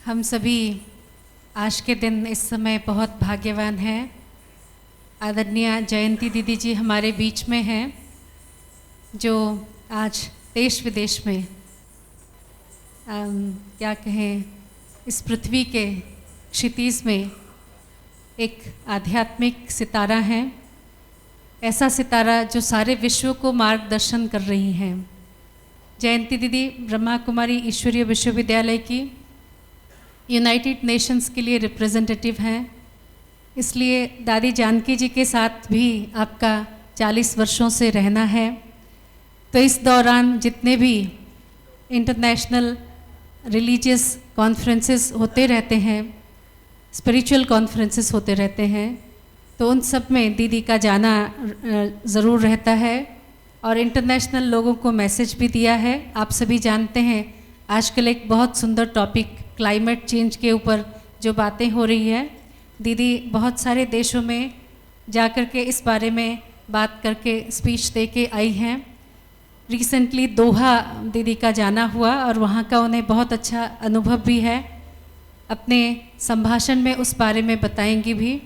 हम सभी आज के दिन इस समय बहुत भाग्यवान हैं। आदरणीय जयंती दीदी जी हमारे बीच में हैं, जो आज देश विदेश में क्या कहें, इस पृथ्वी के क्षितिज में एक आध्यात्मिक सितारा हैं। ऐसा सितारा जो सारे विश्व को मार्गदर्शन कर रही हैं। जयंती दीदी ब्रह्मा कुमारी ईश्वरीय विश्वविद्यालय की यूनाइटेड नेशंस के लिए रिप्रेजेंटेटिव हैं। इसलिए दादी जानकी जी के साथ भी आपका 40 वर्षों से रहना है। तो इस दौरान जितने भी इंटरनेशनल रिलीजियस कॉन्फ्रेंसेस होते रहते हैं, स्पिरिचुअल कॉन्फ्रेंसेस होते रहते हैं, तो उन सब में दीदी का जाना ज़रूर रहता है। और इंटरनेशनल लोगों को मैसेज भी दिया है। आप सभी जानते हैं आजकल एक बहुत सुंदर टॉपिक क्लाइमेट चेंज के ऊपर जो बातें हो रही है, दीदी बहुत सारे देशों में जा कर के इस बारे में बात करके स्पीच दे के आई हैं। रिसेंटली दोहा दीदी का जाना हुआ और वहाँ का उन्हें बहुत अच्छा अनुभव भी है। अपने संभाषण में उस बारे में बताएंगी भी।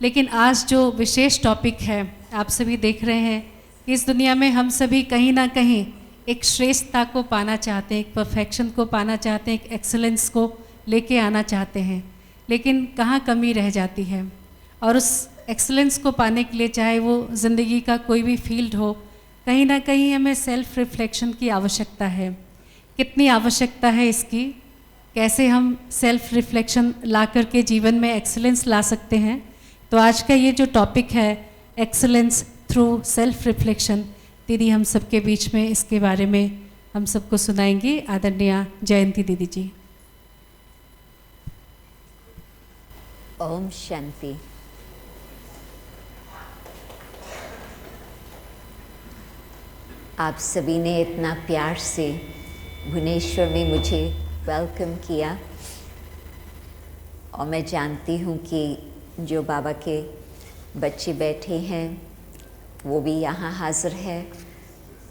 लेकिन आज जो विशेष टॉपिक है, आप सभी देख रहे हैं कि इस दुनिया में हम सभी कहीं ना कहीं एक श्रेष्ठता को पाना चाहते हैं, एक परफेक्शन को पाना चाहते हैं, एक एक्सेलेंस को लेके आना चाहते हैं, लेकिन कहाँ कमी रह जाती है। और उस एक्सेलेंस को पाने के लिए चाहे वो ज़िंदगी का कोई भी फील्ड हो, कहीं ना कहीं हमें सेल्फ रिफ्लेक्शन की आवश्यकता है। कितनी आवश्यकता है इसकी, कैसे हम सेल्फ रिफ्लेक्शन ला करके जीवन में एक्सेलेंस ला सकते हैं। तो आज का ये जो टॉपिक है, एक्सेलेंस थ्रू सेल्फ रिफ्लेक्शन, दीदी हम सबके बीच में इसके बारे में हम सबको सुनाएंगी। आदरणीय जयंती दीदी जी। ओम शांति। आप सभी ने इतना प्यार से भुवनेश्वर में मुझे वेलकम किया, और मैं जानती हूँ कि जो बाबा के बच्चे बैठे हैं वो भी यहाँ हाज़िर है,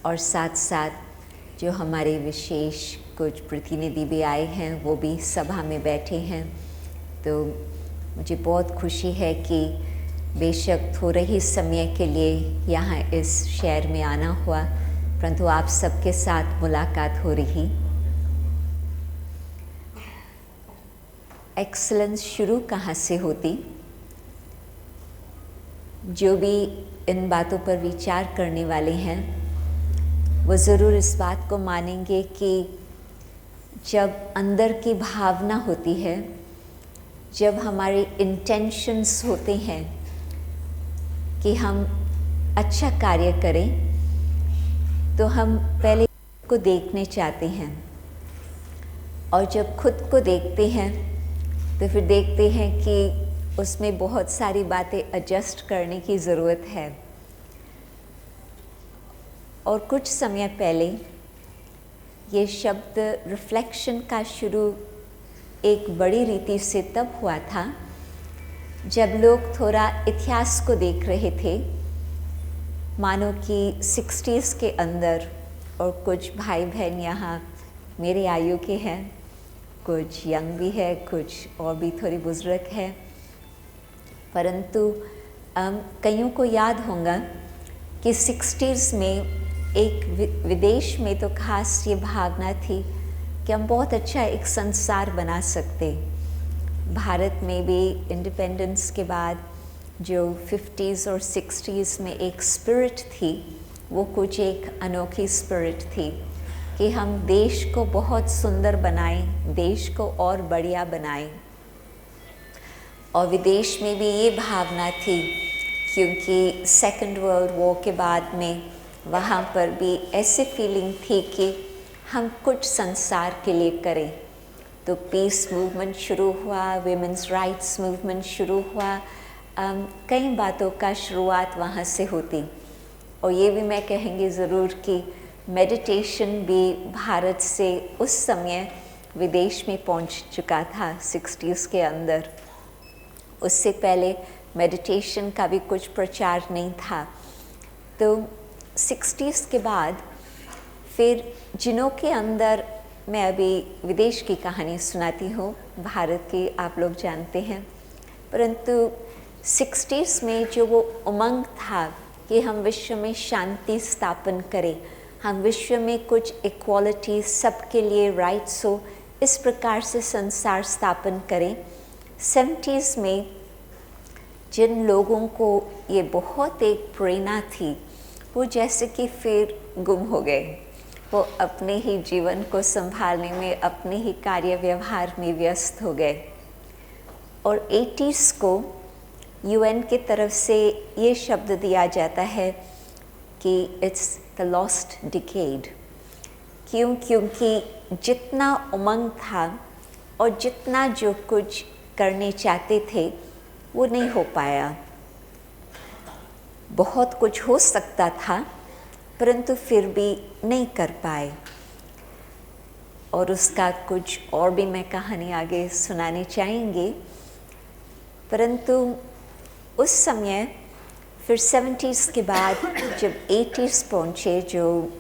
और साथ साथ जो हमारे विशेष कुछ प्रतिनिधि भी आए हैं वो भी सभा में बैठे हैं। तो मुझे बहुत खुशी है कि बेशक थोड़े ही समय के लिए यहाँ इस शहर में आना हुआ, परंतु आप सबके साथ मुलाकात हो रही। एक्सीलेंस शुरू कहाँ से होती? जो भी इन बातों पर विचार करने वाले हैं वो ज़रूर इस बात को मानेंगे कि जब अंदर की भावना होती है, जब हमारे इंटेंशंस होते हैं कि हम अच्छा कार्य करें, तो हम पहले खुद को देखने चाहते हैं, और जब खुद को देखते हैं तो फिर देखते हैं कि उसमें बहुत सारी बातें एडजस्ट करने की ज़रूरत है। और कुछ समय पहले ये शब्द रिफ्लेक्शन का शुरू एक बड़ी रीति से तब हुआ था जब लोग थोड़ा इतिहास को देख रहे थे। मानो कि 60s के अंदर, और कुछ भाई बहन यहाँ मेरे आयु के हैं, कुछ यंग भी है, कुछ और भी थोड़ी बुजुर्ग है, परंतु कईयों को याद होगा कि 60s में एक विदेश में तो खास ये भावना थी कि हम बहुत अच्छा एक संसार बना सकते। भारत में भी इंडिपेंडेंस के बाद जो 50s और 60s में एक स्पिरिट थी, वो कुछ एक अनोखी स्पिरिट थी कि हम देश को बहुत सुंदर बनाएं, देश को और बढ़िया बनाएं। और विदेश में भी ये भावना थी, क्योंकि सेकेंड वर्ल्ड वॉर के बाद में वहाँ पर भी ऐसी फीलिंग थी कि हम कुछ संसार के लिए करें। तो पीस मूवमेंट शुरू हुआ, विमेंस राइट्स मूवमेंट शुरू हुआ, कई बातों का शुरुआत वहाँ से होती। और ये भी मैं कहेंगी ज़रूर कि मेडिटेशन भी भारत से उस समय विदेश में पहुँच चुका था 60s के अंदर। उससे पहले मेडिटेशन का भी कुछ प्रचार नहीं था। तो 60s के बाद फिर जिनों के अंदर मैं अभी विदेश की कहानी सुनाती हूँ, भारत की आप लोग जानते हैं, परंतु 60s में जो वो उमंग था कि हम विश्व में शांति स्थापन करें, हम विश्व में कुछ इक्वालिटी, सबके लिए राइट्स हो, इस प्रकार से संसार स्थापन करें। 70s में जिन लोगों को ये बहुत एक प्रेरणा थी, वो जैसे कि फिर गुम हो गए। वो अपने ही जीवन को संभालने में, अपने ही कार्य व्यवहार में व्यस्त हो गए। और 80s को UN की तरफ से ये शब्द दिया जाता है कि इट्स द लॉस्ट डिकेड। क्योंकि जितना उमंग था और जितना जो कुछ करने चाहते थे वो नहीं हो पाया। बहुत कुछ हो सकता था परंतु फिर भी नहीं कर पाए। और उसका कुछ और भी मैं कहानी आगे सुनानी चाहेंगे, परंतु उस समय फिर 70s के बाद जब 80s पहुँचे, जो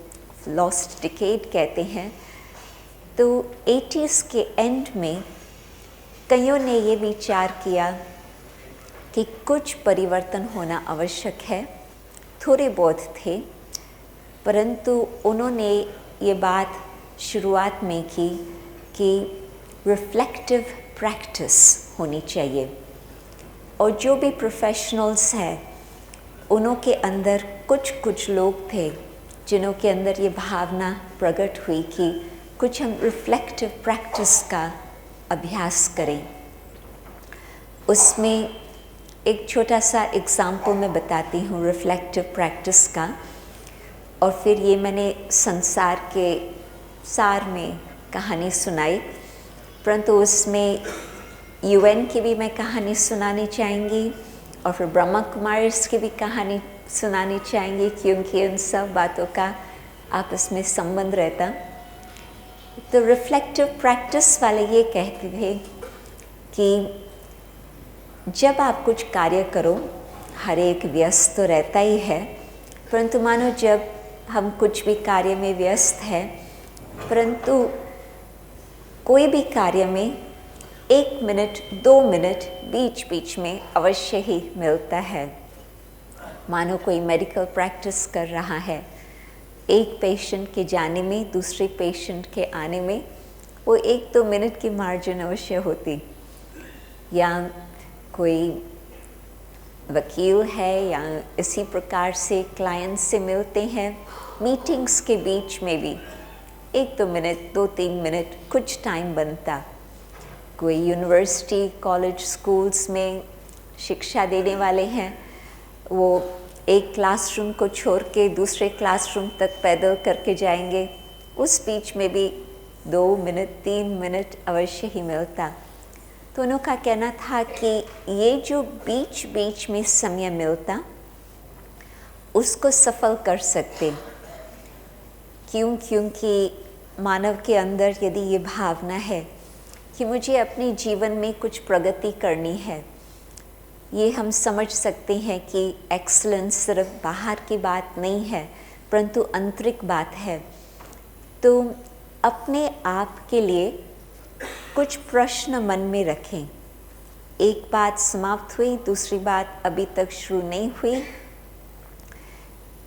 लॉस्ट डिकेड कहते हैं, तो 80s के एंड में कईयों ने ये विचार किया कि कुछ परिवर्तन होना आवश्यक है। थोड़े बहुत थे, परंतु उन्होंने ये बात शुरुआत में की कि रिफ्लेक्टिव प्रैक्टिस होनी चाहिए। और जो भी प्रोफेशनल्स हैं, उन्हों के अंदर कुछ लोग थे जिन्हों के अंदर ये भावना प्रकट हुई कि कुछ हम रिफ्लेक्टिव प्रैक्टिस का अभ्यास करें। उसमें एक छोटा सा एग्जाम्पल मैं बताती हूँ रिफ्लेक्टिव प्रैक्टिस का, और फिर ये मैंने संसार के सार में कहानी सुनाई, परंतु उसमें UN की भी मैं कहानी सुनानी चाहेंगी और फिर ब्रह्मा कुमारीज की भी कहानी सुनानी चाहेंगी, क्योंकि उन सब बातों का आपस में संबंध रहता। तो रिफ्लेक्टिव प्रैक्टिस वाले ये कहते थे कि जब आप कुछ कार्य करो, हर एक व्यस्त तो रहता ही है, परंतु मानो जब हम कुछ भी कार्य में व्यस्त हैं, परंतु कोई भी कार्य में 1 मिनट 2 मिनट बीच बीच में अवश्य ही मिलता है। मानो कोई मेडिकल प्रैक्टिस कर रहा है, एक पेशेंट के जाने में दूसरे पेशेंट के आने में वो 1-2 मिनट की मार्जिन अवश्य होती। या कोई वकील है या इसी प्रकार से क्लाइंट से मिलते हैं, मीटिंग्स के बीच में भी 1-2 मिनट 2-3 मिनट कुछ टाइम बनता। कोई यूनिवर्सिटी कॉलेज स्कूल्स में शिक्षा देने वाले हैं, वो एक क्लासरूम को छोड़ के दूसरे क्लासरूम तक पैदल करके जाएंगे, उस बीच में भी 2 मिनट 3 मिनट अवश्य ही मिलता। तो उनका कहना था कि ये जो बीच बीच में समय मिलता उसको सफल कर सकते। क्योंकि मानव के अंदर यदि ये भावना है कि मुझे अपने जीवन में कुछ प्रगति करनी है, ये हम समझ सकते हैं कि एक्सीलेंस सिर्फ बाहर की बात नहीं है परंतु आंतरिक बात है। तो अपने आप के लिए कुछ प्रश्न मन में रखें। एक बात समाप्त हुई, दूसरी बात अभी तक शुरू नहीं हुई।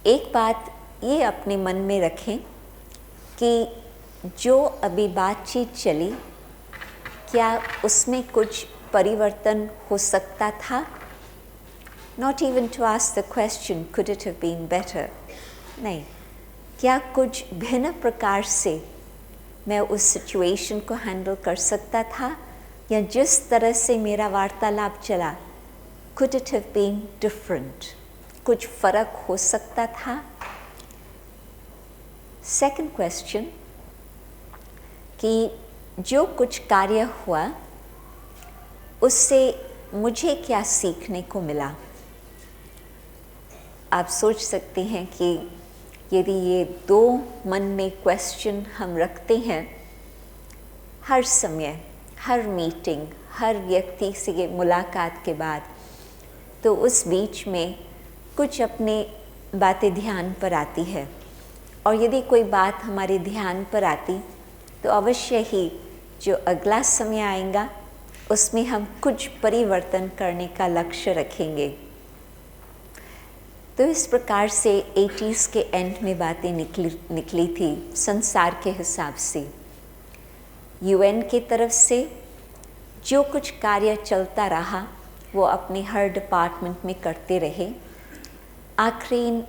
एक बात ये अपने मन में रखें कि जो अभी बातचीत चली, क्या उसमें कुछ परिवर्तन हो सकता था? Not even to ask the question, could it have been better? नहीं, क्या कुछ भिन्न प्रकार से मैं उस सिचुएशन को हैंडल कर सकता था, या जिस तरह से मेरा वार्तालाप चला, could it have been different? कुछ फर्क हो सकता था? सेकंड क्वेश्चन कि जो कुछ कार्य हुआ उससे मुझे क्या सीखने को मिला? आप सोच सकते हैं कि यदि ये 2 मन में क्वेश्चन हम रखते हैं हर समय, हर मीटिंग, हर व्यक्ति से मुलाकात के बाद, तो उस बीच में कुछ अपने बातें ध्यान पर आती है। और यदि कोई बात हमारे ध्यान पर आती तो अवश्य ही जो अगला समय आएगा उसमें हम कुछ परिवर्तन करने का लक्ष्य रखेंगे। तो इस प्रकार से 80s के एंड में बातें निकली थी संसार के हिसाब से। यूएन की तरफ से जो कुछ कार्य चलता रहा वो अपने हर डिपार्टमेंट में करते रहे। आखिरी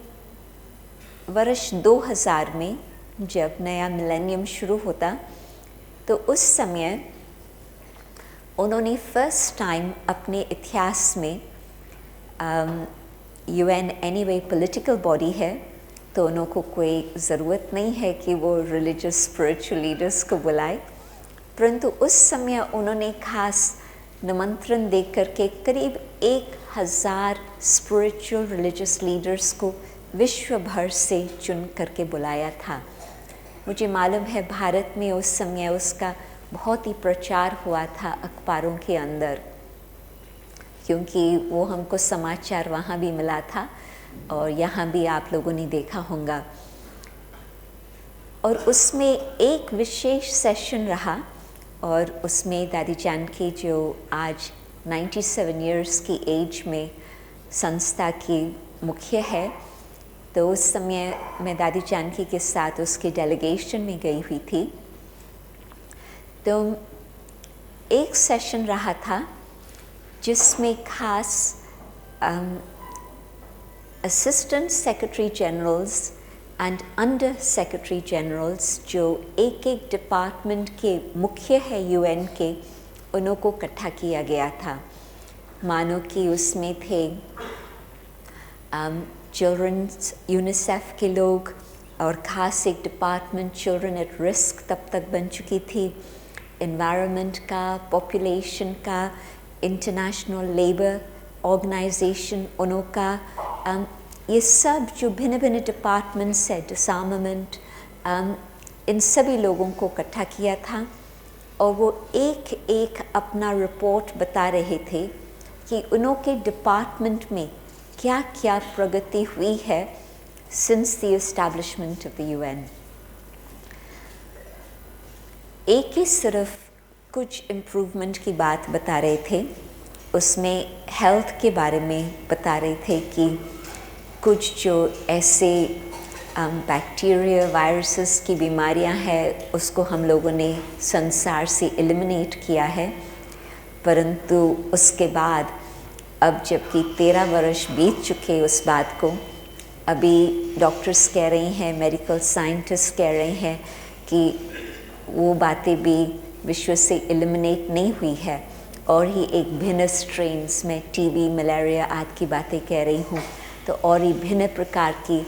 वर्ष 2000 में जब नया मिलेनियम शुरू होता तो उस समय उन्होंने फर्स्ट टाइम अपने इतिहास में यूएन एनीवे पॉलिटिकल बॉडी है तो उनको कोई ज़रूरत नहीं है कि वो रिलीजियस स्पिरिचुअल लीडर्स को बुलाए, परंतु उस समय उन्होंने खास निमंत्रण दे करके करीब 1000 स्पिरिचुअल रिलीजियस लीडर्स को विश्व भर से चुन करके बुलाया था। मुझे मालूम है भारत में उस समय उसका बहुत ही प्रचार हुआ था अखबारों के अंदर, क्योंकि वो हमको समाचार वहाँ भी मिला था और यहाँ भी आप लोगों ने देखा होगा। और उसमें एक विशेष सेशन रहा और उसमें दादी जानकी जो आज 97 इयर्स की एज में संस्था की मुख्य है, तो उस समय मैं दादी जानकी के साथ उसके डेलीगेशन में गई हुई थी। तो एक सेशन रहा था जिसमें खास assistant secretary generals and under secretary generals जो एक एक डिपार्टमेंट के मुख्य है यूएन के, उन्हों को इकट्ठा किया गया था। मानो कि उसमें थे चिल्ड्रंस यूनिसेफ के लोग और ख़ास एक डिपार्टमेंट चिल्ड्रन एट रिस्क तब तक बन चुकी थी, एनवायरनमेंट का, पॉपुलेशन का, इंटरनेशनल लेबर ऑर्गेनाइजेशन उन्हों का, ये सब जो भिन्न भिन्न डिपार्टमेंट्स है, डिसआर्मामेंट, इन सभी लोगों को इकट्ठा किया था और वो एक एक अपना रिपोर्ट बता रहे थे कि उन्हों के डिपार्टमेंट में क्या क्या प्रगति हुई है since the establishment of the UN. एक ही सिर्फ कुछ इम्प्रूवमेंट की बात बता रहे थे, उसमें हेल्थ के बारे में बता रहे थे कि कुछ जो ऐसे बैक्टीरिया वायरसेस की बीमारियां हैं उसको हम लोगों ने संसार से एलिमिनेट किया है, परंतु उसके बाद अब जबकि 13 वर्ष बीत चुके उस बात को, अभी डॉक्टर्स कह रहे हैं, मेडिकल साइंटिस्ट कह रहे हैं कि वो बातें भी विश्व से एलिमिनेट नहीं हुई है और ही एक भिन्न स्ट्रेन्स में टीबी, मलेरिया आदि की बातें कह रही हूँ, तो और ही भिन्न प्रकार की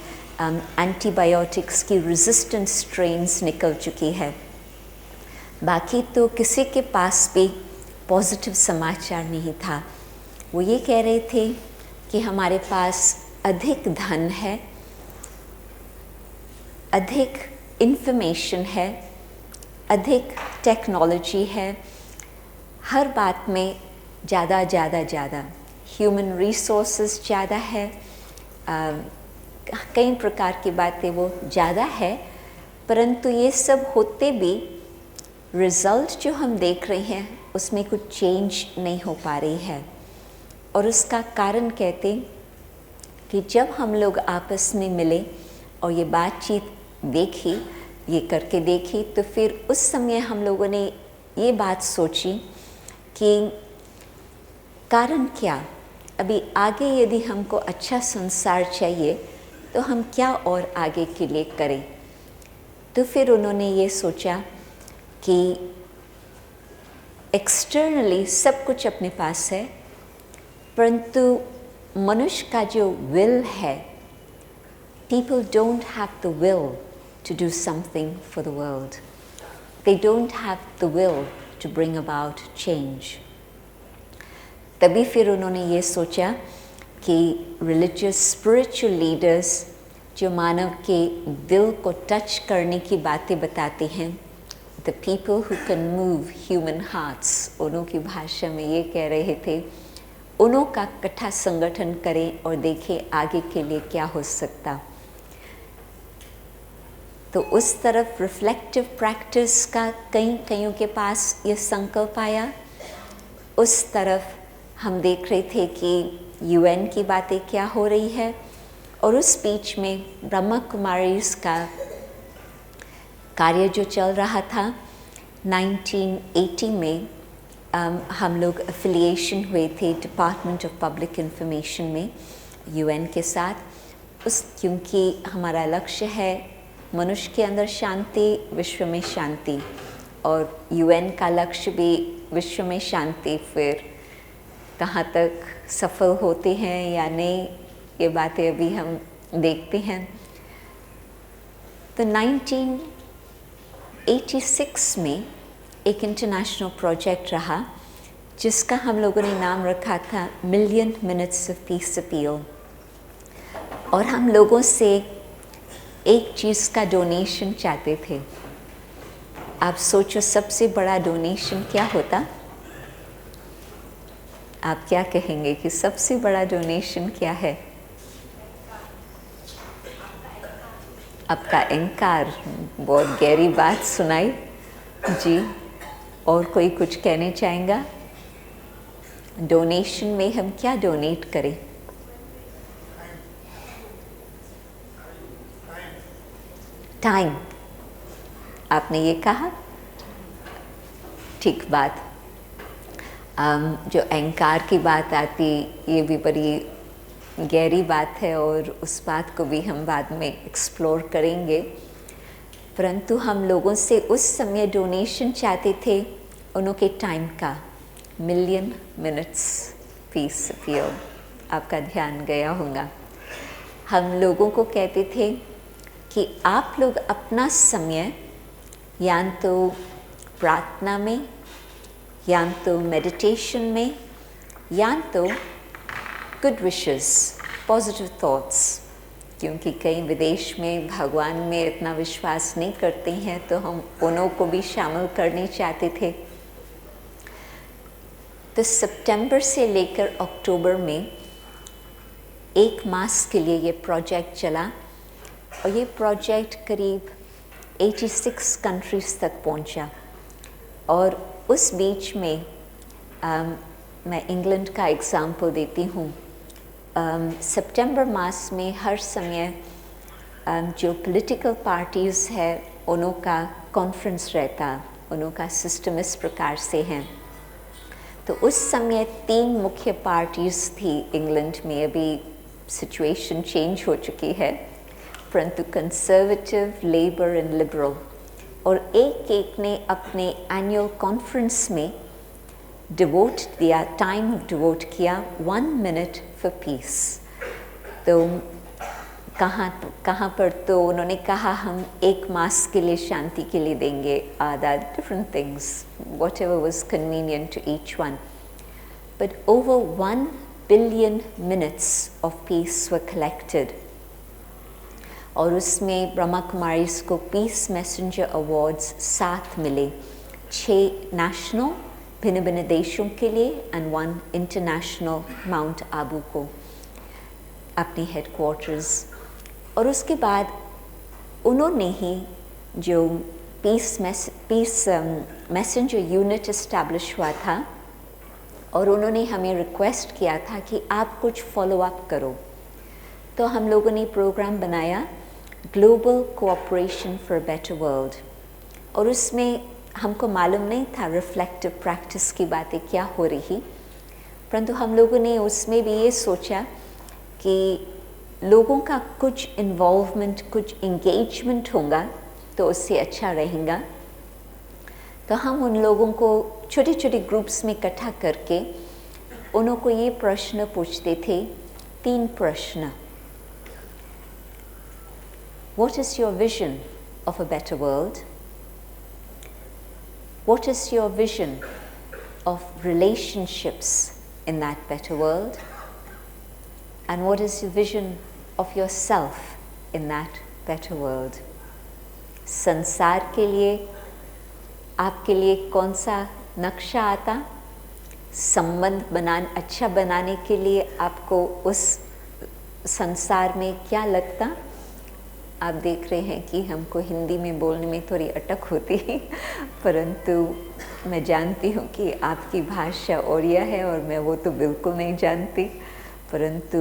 एंटीबायोटिक्स की रेजिस्टेंट स्ट्रेन्स निकल चुकी है। बाकी तो किसी के पास भी पॉजिटिव समाचार नहीं था। वो ये कह रहे थे कि हमारे पास अधिक धन है, अधिक इंफॉर्मेशन है, अधिक टेक्नोलॉजी है, हर बात में ज़्यादा ह्यूमन रिसोर्सेज ज़्यादा है, कई प्रकार की बातें वो ज़्यादा है, परंतु ये सब होते भी रिज़ल्ट जो हम देख रहे हैं उसमें कुछ चेंज नहीं हो पा रही है। और उसका कारण कहते कि जब हम लोग आपस में मिले और ये बातचीत देखी, ये करके देखी, तो फिर उस समय हम लोगों ने ये बात सोची कि कारण क्या, अभी आगे यदि हमको अच्छा संसार चाहिए तो हम क्या और आगे के लिए करें। तो फिर उन्होंने ये सोचा कि एक्सटर्नली सब कुछ अपने पास है, परंतु मनुष्य का जो विल है, people don't have the will to do something for the world. They don't have the will to bring about change. तभी फिर उन्होंने ये सोचा कि religious spiritual leaders जो मानव के दिल को टच करने की बातें बताते हैं, the people who can move human hearts, उन्हों की भाषा में ये कह रहे थे, उन्हों का इकट्ठा संगठन करें और देखें आगे के लिए क्या हो सकता। तो उस तरफ रिफ्लेक्टिव प्रैक्टिस का कईयों के पास ये संकल्प आया। उस तरफ हम देख रहे थे कि यूएन की बातें क्या हो रही है, और उस बीच में ब्रह्मा कुमारीज का कार्य जो चल रहा था। 1980 में हम लोग एफिलिएशन हुए थे डिपार्टमेंट ऑफ पब्लिक इंफॉर्मेशन में यूएन के साथ, क्योंकि हमारा लक्ष्य है मनुष्य के अंदर शांति, विश्व में शांति, और यूएन का लक्ष्य भी विश्व में शांति। फिर कहाँ तक सफल होते हैं या नहीं, ये बातें अभी हम देखते हैं। तो 1986 में एक इंटरनेशनल प्रोजेक्ट रहा जिसका हम लोगों ने नाम रखा था million minutes of peace appeal, और हम लोगों से एक चीज़ का डोनेशन चाहते थे। आप सोचो सबसे बड़ा डोनेशन क्या होता? आप क्या कहेंगे कि सबसे बड़ा डोनेशन क्या है? आपका अहंकार। बहुत गहरी बात सुनाई जी। और कोई कुछ कहने चाहेगा? डोनेशन में हम क्या डोनेट करें? टाइम। आपने ये कहा, ठीक बात। जो अहंकार की बात आती, ये भी बड़ी गहरी बात है और उस बात को भी हम बाद में एक्सप्लोर करेंगे। परंतु हम लोगों से उस समय डोनेशन चाहते थे उनके टाइम का, मिलियन मिनट्स पीस अपील। आपका ध्यान गया होगा। हम लोगों को कहते थे कि आप लोग अपना समय या तो प्रार्थना में, या तो मेडिटेशन में, या तो गुड विशेस, पॉजिटिव थॉट्स, क्योंकि कई विदेश में भगवान में इतना विश्वास नहीं करते हैं, तो हम उन्हों को भी शामिल करने चाहते थे। तो सितंबर से लेकर अक्टूबर में 1 मास के लिए ये प्रोजेक्ट चला, और ये प्रोजेक्ट करीब 86 कंट्रीज़ तक पहुंचा। और उस बीच में मैं इंग्लैंड का एग्ज़ाम्पल देती हूँ। सितंबर मास में हर समय जो पॉलिटिकल पार्टीज़ है उन्हों का कॉन्फ्रेंस रहता, उन्हों का सिस्टम इस प्रकार से है। तो उस समय 3 मुख्य पार्टीज़ थी इंग्लैंड में। अभी सिचुएशन चेंज हो चुकी है, परंतु कंजर्वेटिव, लेबर एंड लिबरल, और एक ने अपने एनुअल कॉन्फ्रेंस में डिवोट दिया, टाइम डिवोट किया 1 मिनट फॉर पीस। तो कहाँ पर तो उन्होंने कहा हम 1 मास के लिए शांति के लिए देंगे, different things, whatever was convenient to each one. But over 1 billion minutes of peace were collected. और उसमें ब्रह्मा कुमारीज को पीस मैसेंजर अवार्ड्स 7 मिले, 6 नेशनल भिन्न भिन्न देशों के लिए एंड 1 इंटरनेशनल माउंट आबू को अपने हेडक्वार्टर्स। और उसके बाद उन्होंने ही जो पीस मैसेंजर यूनिट इस्टेब्लिश हुआ था, और उन्होंने हमें रिक्वेस्ट किया था कि आप कुछ फॉलो अप करो। तो हम लोगों ने प्रोग्राम बनाया global cooperation for better world, और उसमें हमको मालूम नहीं था रिफ्लेक्टिव प्रैक्टिस की बातें क्या हो रही, परंतु हम लोगों ने उसमें भी ये सोचा कि लोगों का कुछ इन्वॉल्वमेंट, कुछ इंगेजमेंट होगा तो उससे अच्छा रहेगा। तो हम उन लोगों को छोटे छोटे ग्रुप्स में इकट्ठा करके उन्हों को ये प्रश्न पूछते थे, 3 प्रश्न। What is your vision of a better world? What is your vision of relationships in that better world? And what is your vision of yourself in that better world? संसार के लिए आपके लिए कौन सा नक्शा आता? संबंध अच्छा बनाने के लिए आपको उस संसार में क्या लगता? आप देख रहे हैं कि हमको हिंदी में बोलने में थोड़ी अटक होती है, परंतु मैं जानती हूँ कि आपकी भाषा ओडिया है और मैं वो तो बिल्कुल नहीं जानती, परंतु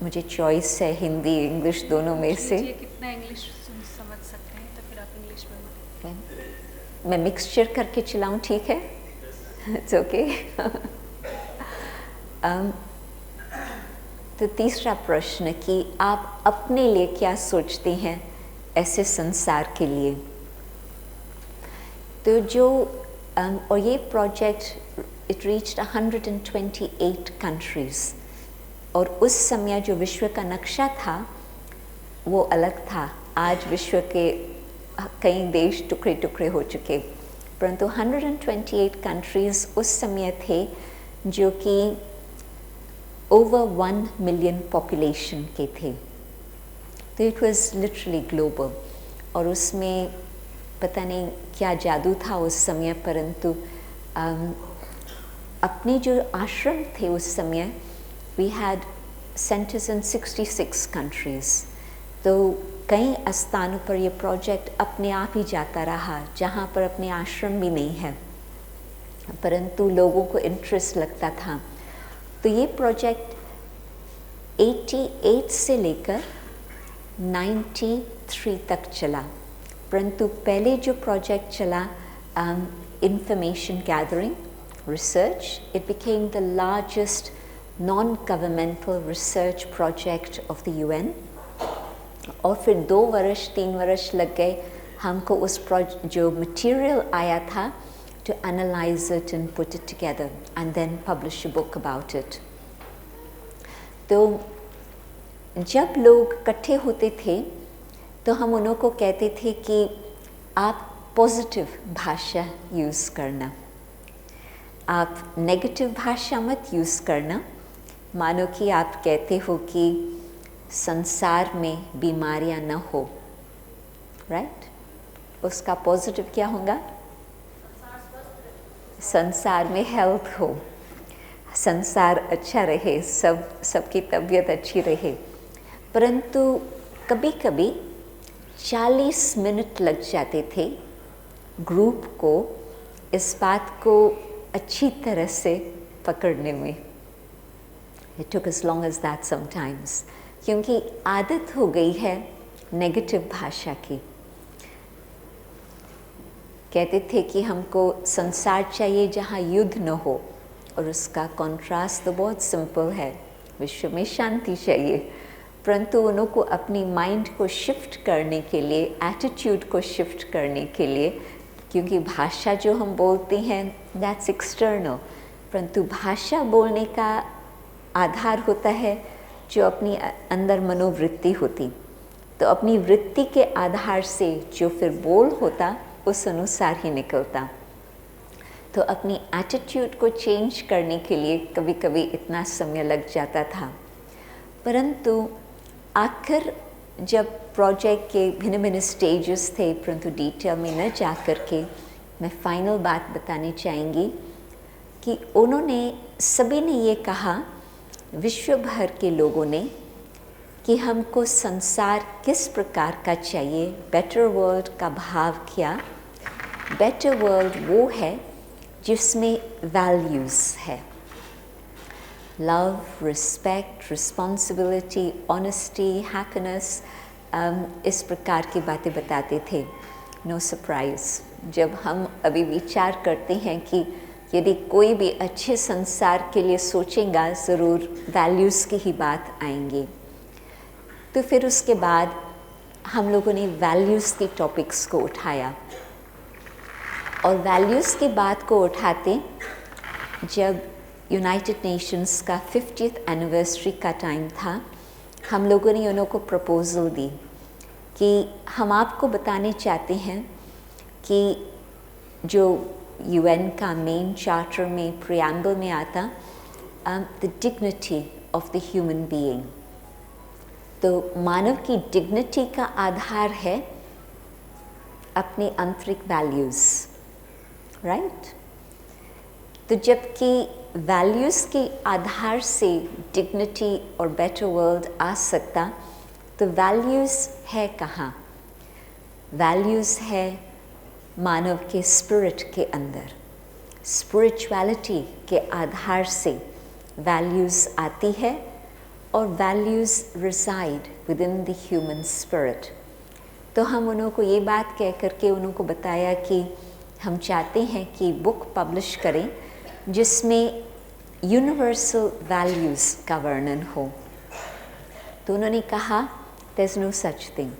मुझे चॉइस है हिंदी इंग्लिश दोनों में से। कितना इंग्लिश समझ सकते हैं तो फिर आप इंग्लिश में मैं मिक्सचर करके चलाऊँ, ठीक है? It's okay. तो तीसरा प्रश्न कि आप अपने लिए क्या सोचते हैं ऐसे संसार के लिए। तो जो और ये प्रोजेक्ट इट रीच्ड 128 कंट्रीज, और उस समय जो विश्व का नक्शा था वो अलग था। आज विश्व के कई देश टुकड़े टुकड़े हो चुके, परंतु 128 कंट्रीज उस समय थे जो कि ओवर 1 मिलियन पॉपुलेशन के थे। तो इट वाज लिटरली ग्लोबल, और उसमें पता नहीं क्या जादू था उस समय, परंतु अपने जो आश्रम थे उस समय we had centres in 66 countries. तो कई स्थानों पर ये प्रोजेक्ट अपने आप ही जाता रहा जहाँ पर अपने आश्रम भी नहीं है, परंतु लोगों को इंटरेस्ट लगता था। तो ये प्रोजेक्ट 88 से लेकर 93 तक चला, परंतु पहले जो प्रोजेक्ट चला information gathering research, it became the largest non governmental research project of the UN। और फिर 2 वर्ष 3 वर्ष लग गए हमको उस जो मटेरियल आया था to analyze it and put it together and then publish a book about it। तो जब लोग इकट्ठे होते थे तो हम उन्हों को कहते थे कि आप पॉजिटिव भाषा यूज़ करना, आप नेगेटिव भाषा मत यूज़ करना। मानो कि आप कहते हो कि संसार में बीमारियां न हो, राइट? उसका पॉजिटिव क्या होगा? संसार में हेल्थ हो, संसार अच्छा रहे, सबकी तबीयत अच्छी रहे। परंतु कभी कभी 40 मिनट लग जाते थे ग्रुप को इस बात को अच्छी तरह से पकड़ने में। It took as long as that sometimes, क्योंकि आदत हो गई है नेगेटिव भाषा की। कहते थे कि हमको संसार चाहिए जहाँ युद्ध न हो, और उसका कॉन्ट्रास्ट तो बहुत सिंपल है, विश्व में शांति चाहिए। परंतु उन्हों को अपनी माइंड को शिफ्ट करने के लिए, एटीट्यूड को शिफ्ट करने के लिए, क्योंकि भाषा जो हम बोलते हैं दैट्स एक्सटर्नल, परंतु भाषा बोलने का आधार होता है जो अपनी अंदर मनोवृत्ति होती। तो अपनी वृत्ति के आधार से जो फिर बोल होता उस अनुसार ही निकलता। तो अपनी एटीट्यूड को चेंज करने के लिए कभी कभी इतना समय लग जाता था, परंतु आखिर जब प्रोजेक्ट के भिन्न भिन्न स्टेजेस थे, परंतु डिटेल में न जा कर के मैं फाइनल बात बतानी चाहूँगी कि उन्होंने सभी ने ये कहा, विश्व भर के लोगों ने, कि हमको संसार किस प्रकार का चाहिए। बेटर वर्ल्ड का भाव क्या? बेटर वर्ल्ड वो है जिसमें वैल्यूज़ है, love, respect, responsibility, honesty, happiness, इस प्रकार की बातें बताते थे। नो सरप्राइज, जब हम अभी विचार करते हैं कि यदि कोई भी अच्छे संसार के लिए सोचेगा ज़रूर वैल्यूज़ की ही बात आएंगी। तो फिर उसके बाद हम लोगों ने वैल्यूज़ के टॉपिक्स को उठाया, और वैल्यूज़ की बात को उठाते जब यूनाइटेड नेशंस का 50th एनिवर्सरी का टाइम था, हम लोगों ने उन्हों को प्रपोज़ल दी कि हम आपको बताने चाहते हैं कि जो UN का मेन चार्टर में प्रियम्बल में आता the dignity of the human being. तो मानव की डिग्निटी का आधार है अपने आंतरिक वैल्यूज़, राइट? तो जबकि वैल्यूज़ के आधार से डिग्निटी और बेटर वर्ल्ड आ सकता, तो वैल्यूज़ है कहाँ? वैल्यूज़ है मानव के स्पिरिट के अंदर। स्पिरिचुअलिटी के आधार से वैल्यूज़ आती है और values reside within the human spirit. तो हम उनको ये बात कह करके उनको बताया कि हम चाहते हैं कि बुक पब्लिश करें जिसमें यूनिवर्सल वैल्यूज़ का वर्णन हो। तो उन्होंने कहा there's no such thing,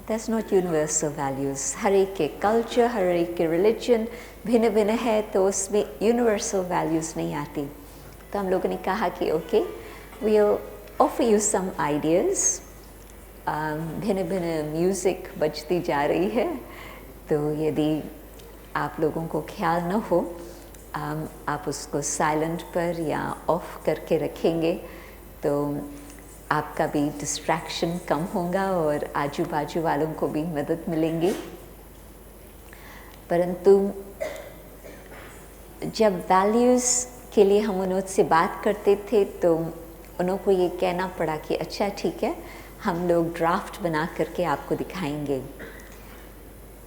there's not universal values। हर एक के कल्चर, हर एक के रिलीजन भिन्न भिन्न है, तो उसमें यूनिवर्सल वैल्यूज़ नहीं आती। तो हम लोगों ने कहा कि okay, we'll offer you some ideas। भिन्न भिन्न म्यूज़िक बजती जा रही है, तो यदि आप लोगों को ख्याल न हो, आप उसको साइलेंट पर या ऑफ करके रखेंगे तो आपका भी डिस्ट्रैक्शन कम होगा और आजू बाजू वालों को भी मदद मिलेंगी। परंतु जब वैल्यूज़ के लिए हम उनसे बात करते थे तो उनको ये कहना पड़ा कि अच्छा ठीक है, हम लोग ड्राफ्ट बना करके आपको दिखाएंगे।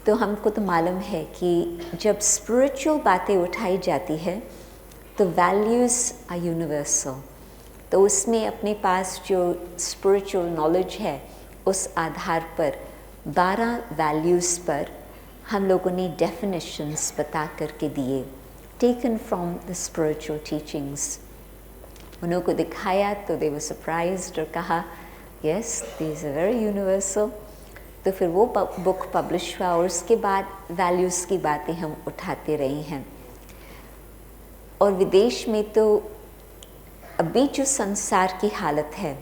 तो हमको तो मालूम है कि जब स्पिरिचुअल बातें उठाई जाती है तो वैल्यूज़ आर यूनिवर्सल। तो उसमें अपने पास जो स्पिरिचुअल नॉलेज है उस आधार पर 12 वैल्यूज़ पर हम लोगों ने डेफिनेशंस बता करके दिए, taken from the spiritual teachings. उनको दिखाया तो दे वर सरप्राइज्ड और कहा yes these are very universal. तो फिर वो बुक पब्लिश हुआ और उसके बाद वैल्यूज़ की बातें हम उठाते रहे हैं। और विदेश में तो अभी जो संसार की हालत है,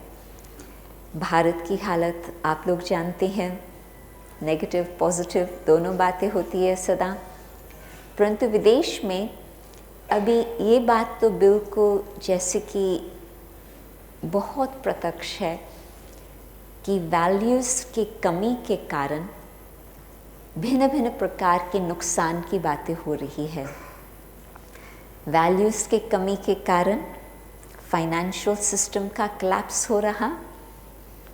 भारत की हालत आप लोग जानते हैं, नेगेटिव पॉजिटिव दोनों बातें होती है सदा। परंतु विदेश में अभी ये बात तो बिल्कुल जैसे कि बहुत प्रत्यक्ष है कि वैल्यूज़ की कमी के कारण भिन्न भिन्न प्रकार के नुकसान की बातें हो रही है। वैल्यूज़ के कमी के कारण फाइनेंशियल सिस्टम का कोलैप्स हो रहा,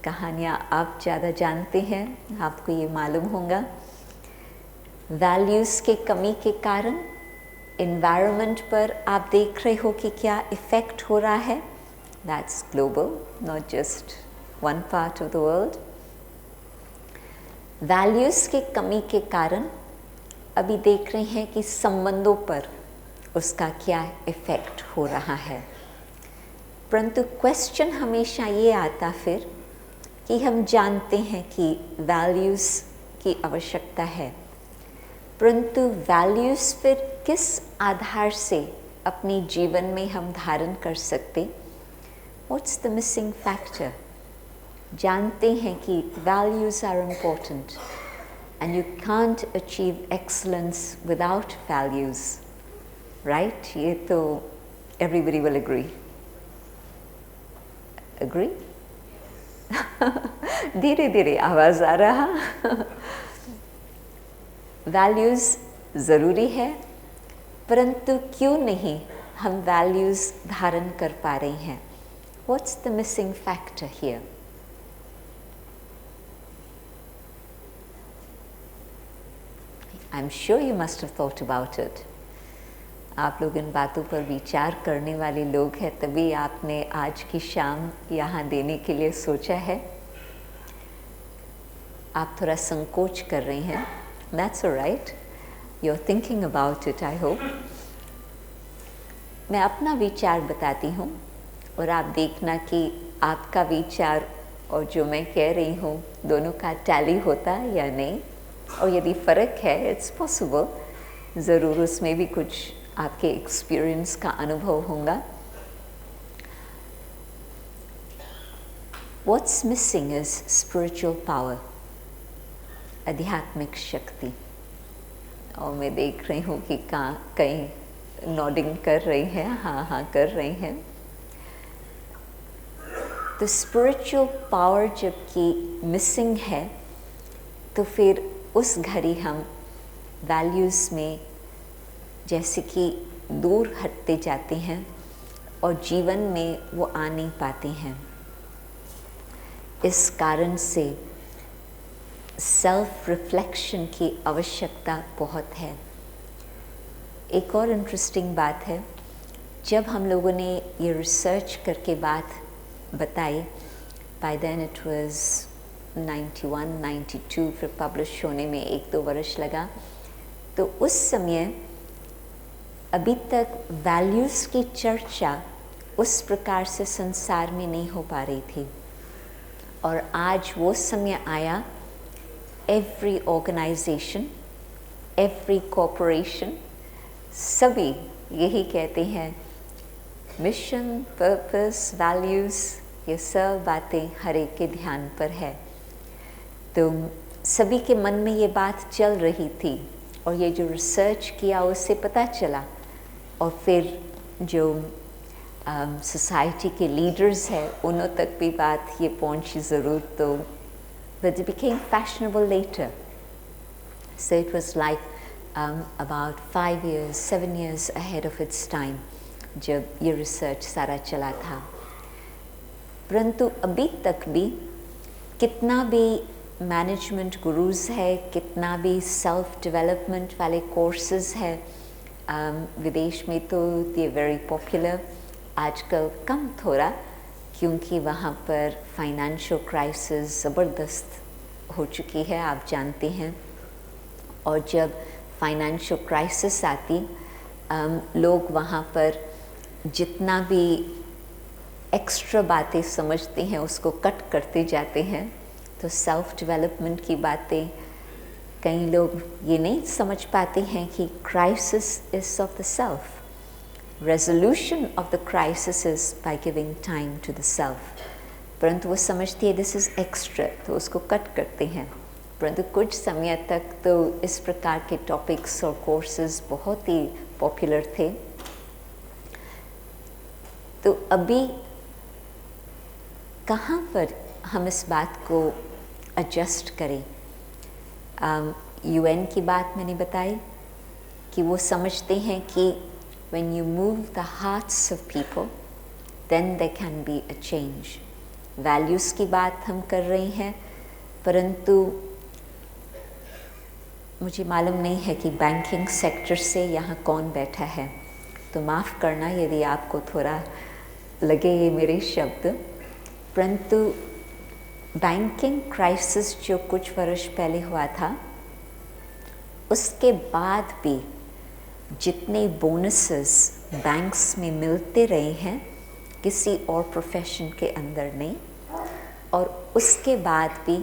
कहानियाँ आप ज़्यादा जानते हैं, आपको ये मालूम होगा। वैल्यूज़ के कमी के कारण एनवायरनमेंट पर आप देख रहे हो कि क्या इफ़ेक्ट हो रहा है। That's global, not just one part of the world. Values के कमी के कारण अभी देख रहे हैं कि संबंधों पर उसका क्या इफ़ेक्ट हो रहा है। परंतु क्वेश्चन हमेशा ये आता फिर कि हम जानते हैं कि वैल्यूज़ की आवश्यकता है, परंतु वैल्यूज़ फिर किस आधार से अपने जीवन में हम धारण कर सकते? What's the missing factor? जानते हैं कि values are important and you can't achieve excellence without values, right? ये तो एवरीबडी विल एग्री। एग्री? धीरे धीरे आवाज़ आ रहा। वैल्यूज़ ज़रूरी है, परंतु क्यों नहीं हम वैल्यूज़ धारण कर पा रहे हैं? What's the missing factor here? I'm sure you must have thought about it. आप लोग इन बातों पर विचार करने वाले लोग हैं, तभी आपने आज की शाम यहाँ देने के लिए सोचा है। आप थोड़ा संकोच कर रहे हैं, that's all right. You're thinking about it, I hope. मैं अपना विचार बताती हूँ और आप देखना कि आपका विचार और जो मैं कह रही हूँ दोनों का टैली होता या नहीं, और यदि फ़र्क है इट्स पॉसिबल, ज़रूर उसमें भी कुछ आपके एक्सपीरियंस का अनुभव होगा। What's missing is spiritual power, आध्यात्मिक शक्ति। और मैं देख रही हूँ कि कहीं नॉडिंग कर रही हैं, हाँ हाँ कर रही हैं। तो स्पिरिचुअल पावर जबकि मिसिंग है, तो फिर उस घड़ी हम वैल्यूज़ में जैसे कि दूर हटते जाते हैं और जीवन में वो आ नहीं पाते हैं। इस कारण से सेल्फ रिफ्लेक्शन की आवश्यकता बहुत है। एक और इंटरेस्टिंग बात है, जब हम लोगों ने ये रिसर्च करके बात बताई, बाय देन इट वाज 91, 92, फिर पब्लिश होने में 1-2 वर्ष लगा। तो उस समय अभी तक वैल्यूज़ की चर्चा उस प्रकार से संसार में नहीं हो पा रही थी, और आज वो समय आया, एवरी ऑर्गेनाइजेशन, एवरी कॉरपोरेशन, सभी यही कहते हैं, मिशन, पर्पस, वैल्यूज़, ये सब बातें हर एक के ध्यान पर है। तो सभी के मन में ये बात चल रही थी, और ये जो रिसर्च किया उससे पता चला, और फिर जो सोसाइटी के लीडर्स हैं उन्हों तक भी बात ये पहुंची ज़रूर, तो but it became fashionable later. So it was like about 5 years, 7 years ahead of its time जब ये रिसर्च सारा चला था। परंतु अभी तक भी कितना भी मैनेजमेंट गुरुज है, कितना भी सेल्फ डेवलपमेंट वाले कोर्सेज है, विदेश में तो ये वेरी पॉपुलर, आजकल कम थोड़ा, क्योंकि वहाँ पर फाइनेंशियल क्राइसिस ज़बरदस्त हो चुकी है, आप जानते हैं। और जब फाइनेंशियल क्राइसिस आती, लोग वहाँ पर जितना भी एक्स्ट्रा बातें समझते हैं उसको कट करते जाते हैं। तो सेल्फ डेवलपमेंट की बातें, कई लोग ये नहीं समझ पाते हैं कि crisis is of the self, resolution of the crisis is by giving time to the self. परंतु वो समझती है दिस इज़ एक्स्ट्रा, तो उसको कट करते हैं। परंतु कुछ समय तक तो इस प्रकार के टॉपिक्स और कोर्सेज बहुत ही पॉपुलर थे। तो अभी कहाँ पर हम इस बात को एडजस्ट करें? यूएन की बात मैंने बताई कि वो समझते हैं कि when you move the hearts of people, then there can be a change. Values की बात हम कर रहे हैं, परंतु मुझे मालूम नहीं है कि बैंकिंग सेक्टर से यहाँ कौन बैठा है, तो माफ़ करना यदि आपको थोड़ा लगे ये मेरे शब्द। परंतु बैंकिंग क्राइसिस जो कुछ वर्ष पहले हुआ था, उसके बाद भी जितने बोनसेस बैंक्स में मिलते रहे हैं किसी और प्रोफेशन के अंदर नहीं, और उसके बाद भी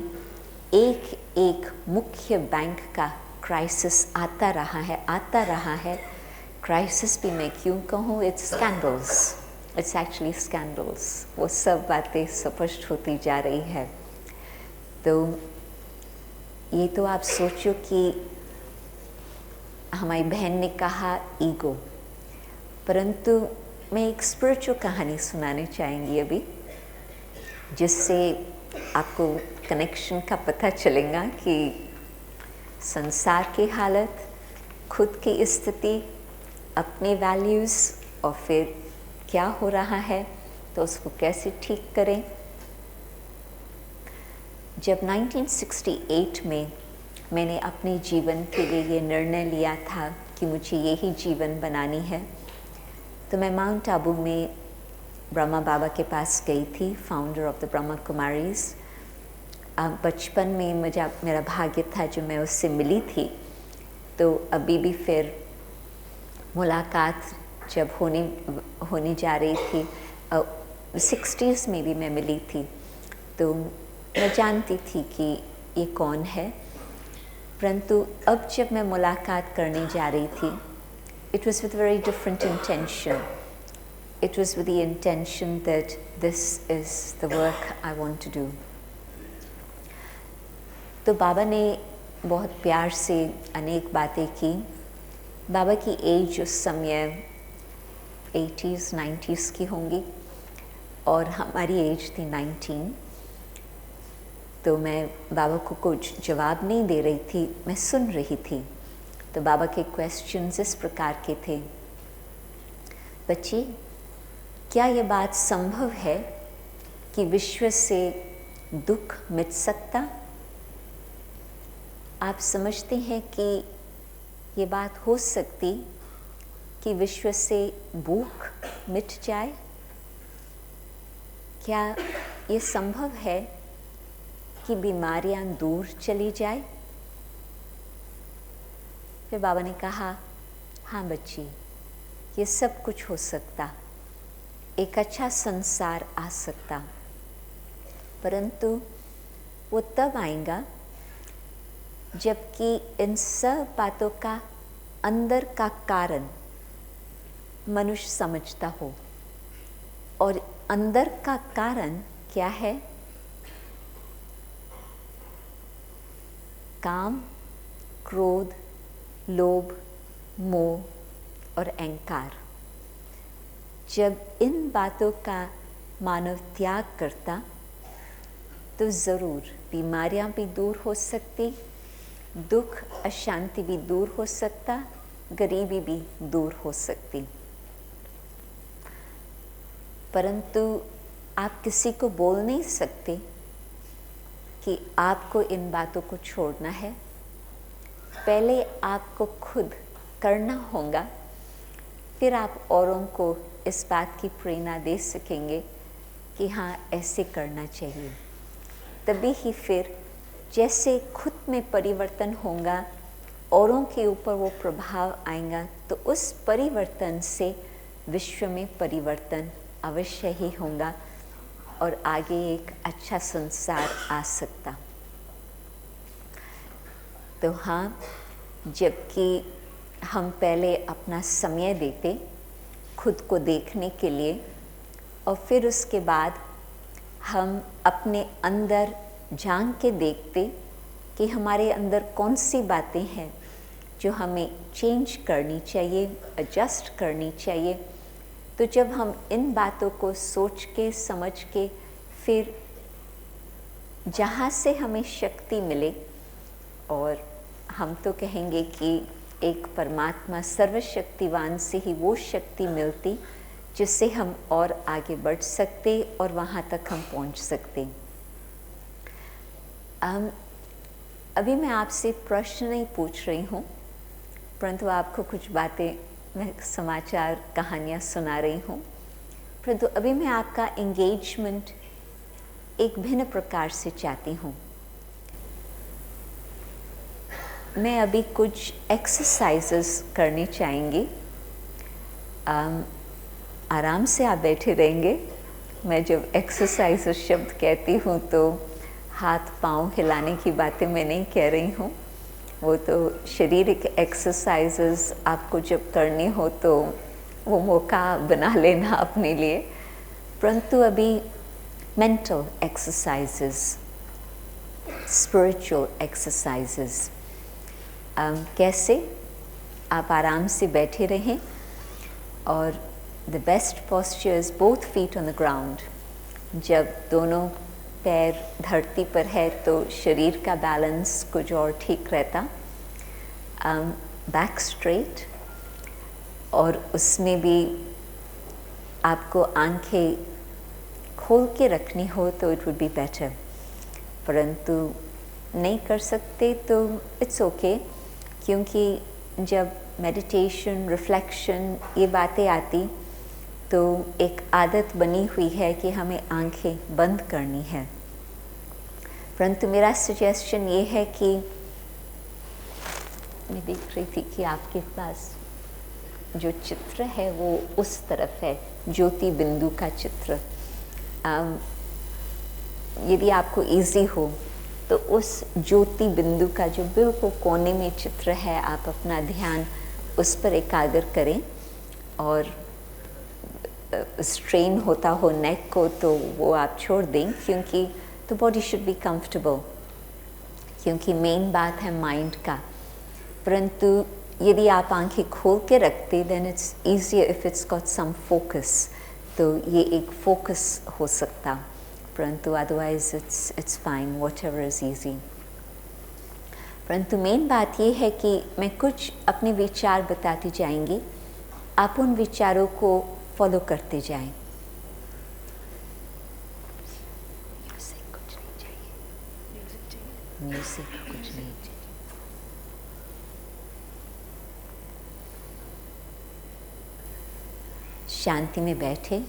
एक एक मुख्य बैंक का क्राइसिस आता रहा है। क्राइसिस भी मैं क्यों कहूँ, it's scandals, it's actually scandals, वो सब बातें स्पष्ट होती जा रही है। तो ये तो आप सोचो कि हमारी बहन ने कहा ईगो, परंतु मैं एक स्पिरिचुअल कहानी सुनाने चाहेंगी अभी, जिससे आपको कनेक्शन का पता चलेगा कि संसार की हालत, खुद की स्थिति, अपने वैल्यूज़ और फिर क्या हो रहा है तो उसको कैसे ठीक करें। जब 1968 में मैंने अपने जीवन के लिए ये निर्णय लिया था कि मुझे यही जीवन बनानी है, तो मैं माउंट आबू में ब्रह्मा बाबा के पास गई थी, founder of the Brahma Kumaris. बचपन में मेरा भाग्य था जो मैं उससे मिली थी, तो अभी भी फिर मुलाकात जब होने जा रही थी, 60s में भी मैं मिली थी, तो मैं जानती थी कि ये कौन है। परंतु अब जब मैं मुलाकात करने जा रही थी, it was with very different intention. It was with the intention that this is the work I want to do. तो बाबा ने बहुत प्यार से अनेक बातें की। बाबा की एज उस समय 80s 90s की होंगी और हमारी एज थी 19। तो मैं बाबा को कुछ जवाब नहीं दे रही थी, मैं सुन रही थी। तो बाबा के क्वेश्चंस इस प्रकार के थे, बच्ची क्या ये बात संभव है कि विश्व से दुख मिट सकता? आप समझते हैं कि ये बात हो सकती कि विश्व से भूख मिट जाए? क्या ये संभव है कि बीमारियां दूर चली जाए? फिर बाबा ने कहा, हाँ बच्ची, ये सब कुछ हो सकता, एक अच्छा संसार आ सकता, परंतु वो तब आएगा जबकि इन सब बातों का अंदर का कारण मनुष्य समझता हो। और अंदर का कारण क्या है? काम, क्रोध, लोभ, मोह और अहंकार। जब इन बातों का मानव त्याग करता तो ज़रूर बीमारियां भी दूर हो सकती, दुख अशांति भी दूर हो सकता, गरीबी भी दूर हो सकती। परंतु आप किसी को बोल नहीं सकते कि आपको इन बातों को छोड़ना है। पहले आपको खुद करना होगा, फिर आप औरों को इस बात की प्रेरणा दे सकेंगे कि हाँ ऐसे करना चाहिए। तभी ही फिर जैसे खुद में परिवर्तन होगा, औरों के ऊपर वो प्रभाव आएगा, तो उस परिवर्तन से विश्व में परिवर्तन अवश्य ही होगा और आगे एक अच्छा संसार आ सकता। तो हाँ, जबकि हम पहले अपना समय देते खुद को देखने के लिए और फिर उसके बाद हम अपने अंदर झांक के देखते कि हमारे अंदर कौन सी बातें हैं जो हमें चेंज करनी चाहिए, एडजस्ट करनी चाहिए। तो जब हम इन बातों को सोच के समझ के फिर जहाँ से हमें शक्ति मिले, और हम तो कहेंगे कि एक परमात्मा सर्वशक्तिवान से ही वो शक्ति मिलती जिससे हम और आगे बढ़ सकते और वहाँ तक हम पहुँच सकते। अभी मैं आपसे प्रश्न नहीं पूछ रही हूँ, परंतु आपको कुछ बातें मैं समाचार कहानियाँ सुना रही हूँ। परंतु अभी मैं आपका एंगेजमेंट एक भिन्न प्रकार से चाहती हूँ। मैं अभी कुछ एक्सरसाइजेस करनी चाहेंगी। आराम से आप बैठे रहेंगे। मैं जब एक्सरसाइजेस शब्द कहती हूँ तो हाथ पांव हिलाने की बातें मैं नहीं कह रही हूँ। वो तो शारीरिक एक्सरसाइजेस आपको जब करनी हो तो वो मौका बना लेना अपने लिए, परंतु अभी मेंटल एक्सरसाइजेस, स्पिरिचुअल एक्सरसाइजेस। कैसे? आप आराम से बैठे रहें और the best posture is both feet on the ground. जब दोनों पैर धरती पर है तो शरीर का बैलेंस कुछ और ठीक रहता। बैक स्ट्रेट, और उसमें भी आपको आंखें खोल के रखनी हो तो इट वुड बी बेटर, परंतु नहीं कर सकते तो इट्स ओके, क्योंकि जब मेडिटेशन, रिफ्लेक्शन ये बातें आती तो एक आदत बनी हुई है कि हमें आंखें बंद करनी है। परंतु मेरा सजेशन ये है कि मैं देख रही थी कि आपके पास जो चित्र है वो उस तरफ है, ज्योति बिंदु का चित्र। यदि आपको इजी हो तो उस ज्योति बिंदु का जो बिल्कुल कोने में चित्र है, आप अपना ध्यान उस पर एकाग्र करें, और स्ट्रेन होता हो नेक को तो वो आप छोड़ दें, क्योंकि the body should be comfortable, क्योंकि मेन बात है माइंड का। परंतु यदि आप आंखें खोल के रखते then it's easier if it's got some focus, तो ये एक फोकस हो सकता, परंतु otherwise it's fine whatever is easy. परंतु मेन बात ये है कि मैं कुछ अपने विचार बताती जाएंगी, आप उन विचारों को फॉलो करते जाएं। कुछ नहीं म्यूजिक कुछ नहीं चाहिए। शांति में बैठे,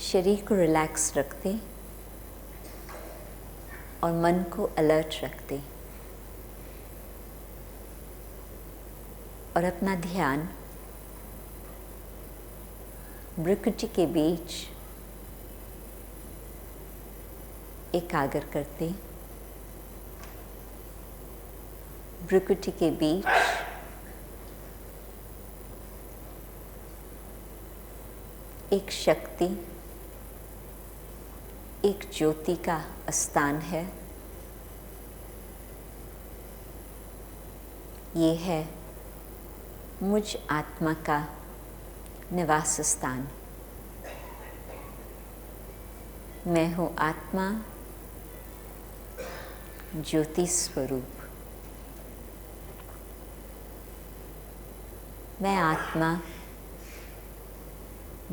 शरीर को रिलैक्स रखते और मन को अलर्ट रखते और अपना ध्यान भ्रुकुटी के बीच एकाग्र करते। भ्रुकुटी के बीच एक शक्ति, एक ज्योति का स्थान है। ये है मुझ आत्मा का निवास स्थान। मैं हूँ आत्मा, ज्योति स्वरूप। मैं आत्मा,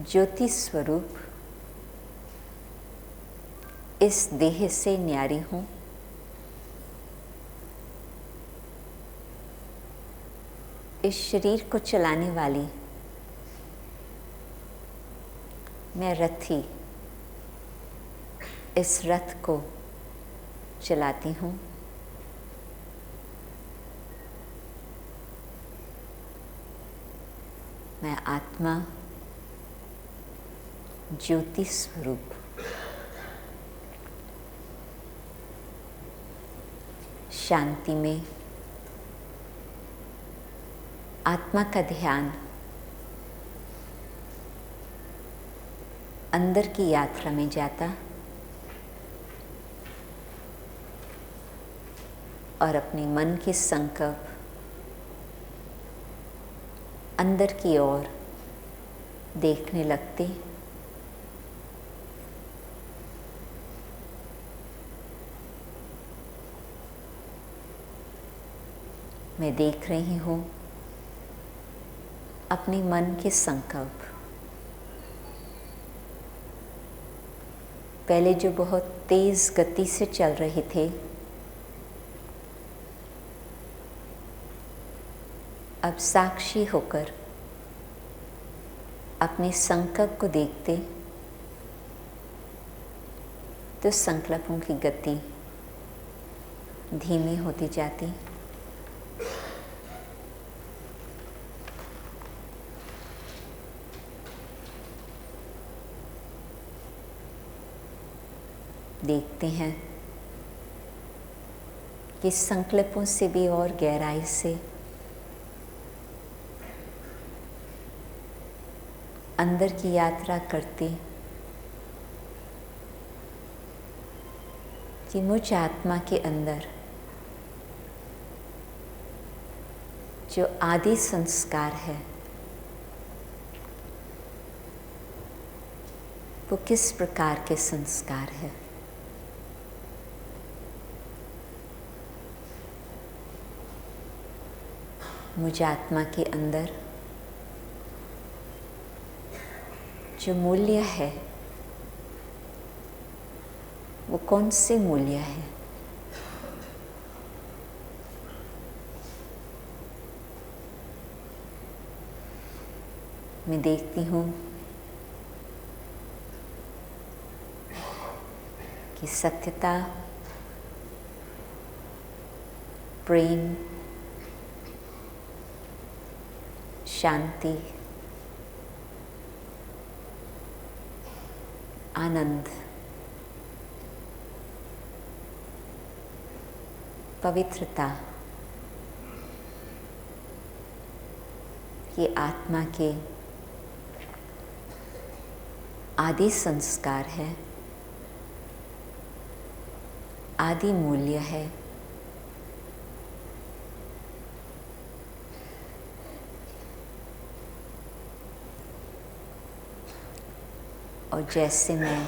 ज्योति स्वरूप इस देह से न्यारी हूँ। इस शरीर को चलाने वाली मैं रथी इस रथ को चलाती हूँ। मैं आत्मा, ज्योति स्वरूप शांति में आत्मा का ध्यान अंदर की यात्रा में जाता और अपने मन के संकल्प अंदर की ओर देखने लगते। मैं देख रही हूँ अपने मन के संकल्प, पहले जो बहुत तेज गति से चल रहे थे, अब साक्षी होकर अपने संकल्प को देखते तो संकल्पों की गति धीमी होती जाती। देखते हैं कि संकल्पों से भी और गहराई से अंदर की यात्रा करते कि मुझ आत्मा के अंदर जो आदि संस्कार है वो किस प्रकार के संस्कार है। मुझ आत्मा के अंदर जो मूल्य है वो कौन से मूल्य है। मैं देखती हूँ कि सत्यता, प्रेम, शांति, आनंद, पवित्रता ये आत्मा के आदि संस्कार है, आदि मूल्य है। और जैसे मैं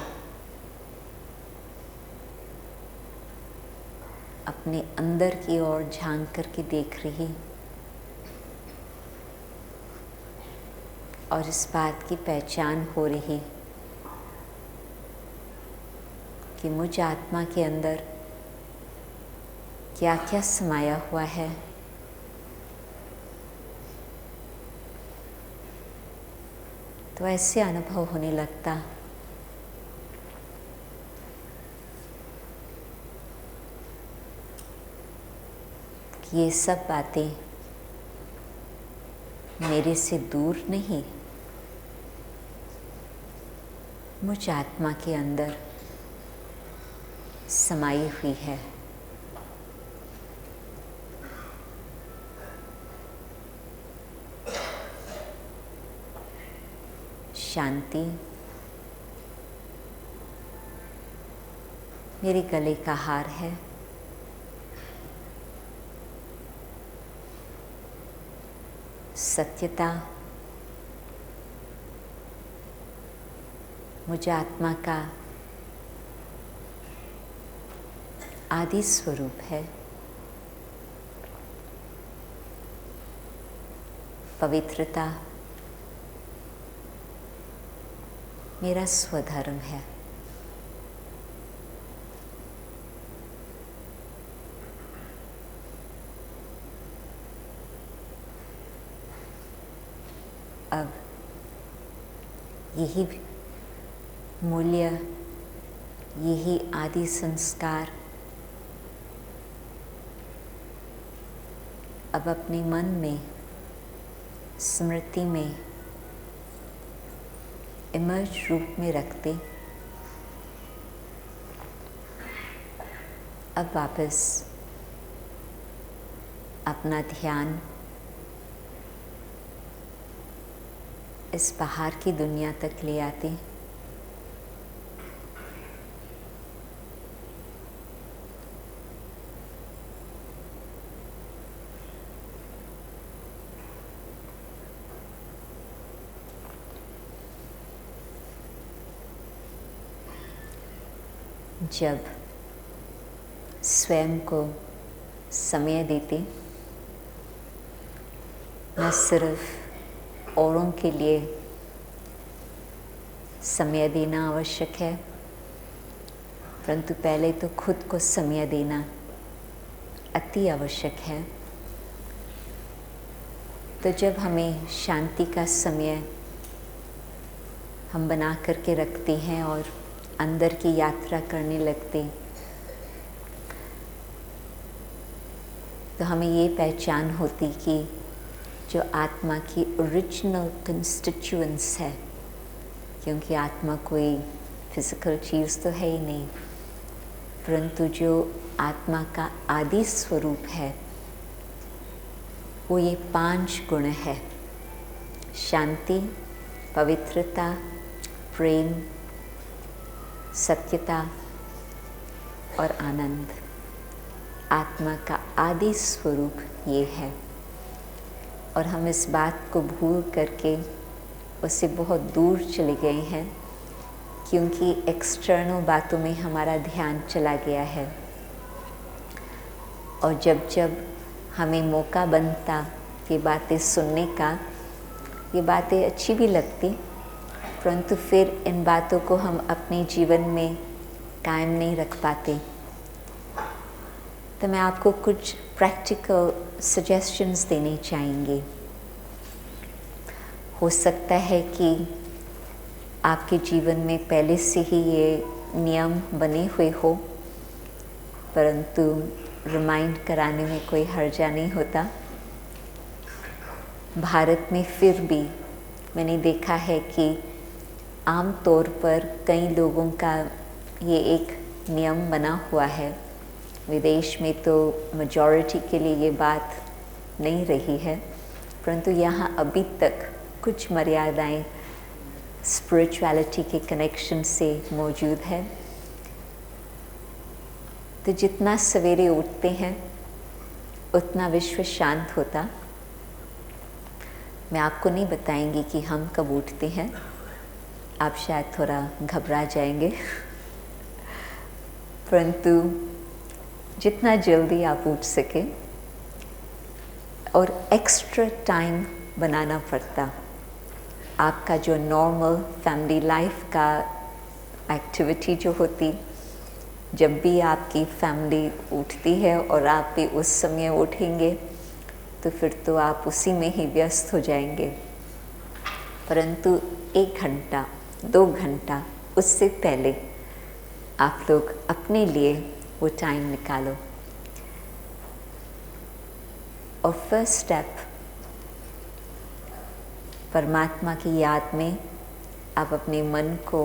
अपने अंदर की ओर झांक करके देख रही और इस बात की पहचान हो रही कि मुझ आत्मा के अंदर क्या क्या समाया हुआ है, तो ऐसे अनुभव होने लगता कि ये सब बातें मेरे से दूर नहीं, मुझ आत्मा के अंदर समाई हुई है। शांति मेरे गले का हार है। सत्यता मुझे आत्मा का आदि स्वरूप है। पवित्रता मेरा स्वधर्म है। अब यही मूल्य, यही आदि संस्कार अब अपने मन में, स्मृति में इमर्ज रूप में रखते अब वापस अपना ध्यान इस बाहर की दुनिया तक ले आते। जब स्वयं को समय देते, न सिर्फ औरों के लिए समय देना आवश्यक है, परंतु पहले तो खुद को समय देना अति आवश्यक है। तो जब हमें शांति का समय हम बना करके रखते हैं और अंदर की यात्रा करने लगते, तो हमें ये पहचान होती कि जो आत्मा की ओरिजिनल कंस्टिट्यूएंट्स है, क्योंकि आत्मा कोई फिजिकल चीज़ तो है ही नहीं, परंतु जो आत्मा का आदि स्वरूप है वो ये 5 गुण है: शांति, पवित्रता, प्रेम, सत्यता और आनंद। आत्मा का आदि स्वरूप ये है, और हम इस बात को भूल करके उससे बहुत दूर चले गए हैं, क्योंकि एक्सटर्नल बातों में हमारा ध्यान चला गया है। और जब जब हमें मौका बनता ये बातें सुनने का, ये बातें अच्छी भी लगती, परंतु फिर इन बातों को हम अपने जीवन में कायम नहीं रख पाते। तो मैं आपको कुछ प्रैक्टिकल सजेशंस देने चाहेंगे। हो सकता है कि आपके जीवन में पहले से ही ये नियम बने हुए हो, परंतु रिमाइंड कराने में कोई हर्जा नहीं होता। भारत में फिर भी मैंने देखा है कि आम तौर पर कई लोगों का ये एक नियम बना हुआ है। विदेश में तो मेजॉरिटी के लिए ये बात नहीं रही है, परंतु यहाँ अभी तक कुछ मर्यादाएं स्पिरिचुअलिटी के कनेक्शन से मौजूद है। तो जितना सवेरे उठते हैं उतना विश्व शांत होता। मैं आपको नहीं बताएंगी कि हम कब उठते हैं, आप शायद थोड़ा घबरा जाएंगे, परंतु जितना जल्दी आप उठ सके, और एक्स्ट्रा टाइम बनाना पड़ता। आपका जो नॉर्मल फैमिली लाइफ का एक्टिविटी जो होती जब भी आपकी फैमिली उठती है और आप भी उस समय उठेंगे तो फिर तो आप उसी में ही व्यस्त हो जाएंगे। परंतु 1 घंटा 2 घंटा उससे पहले आप लोग अपने लिए वो टाइम निकालो। और फर्स्ट स्टेप, परमात्मा की याद में आप अपने मन को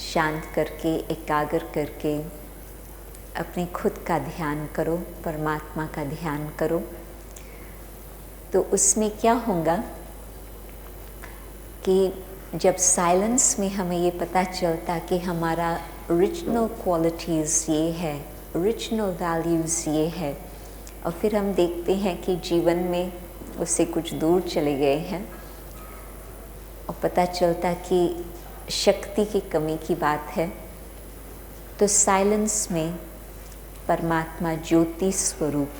शांत करके, एकाग्र करके अपने खुद का ध्यान करो, परमात्मा का ध्यान करो। तो उसमें क्या होगा कि जब साइलेंस में हमें ये पता चलता कि हमारा ओरिजिनल क्वालिटीज़ ये है, ओरिजिनल वैल्यूज़ ये है, और फिर हम देखते हैं कि जीवन में उससे कुछ दूर चले गए हैं और पता चलता कि शक्ति की कमी की बात है, तो साइलेंस में परमात्मा ज्योति स्वरूप,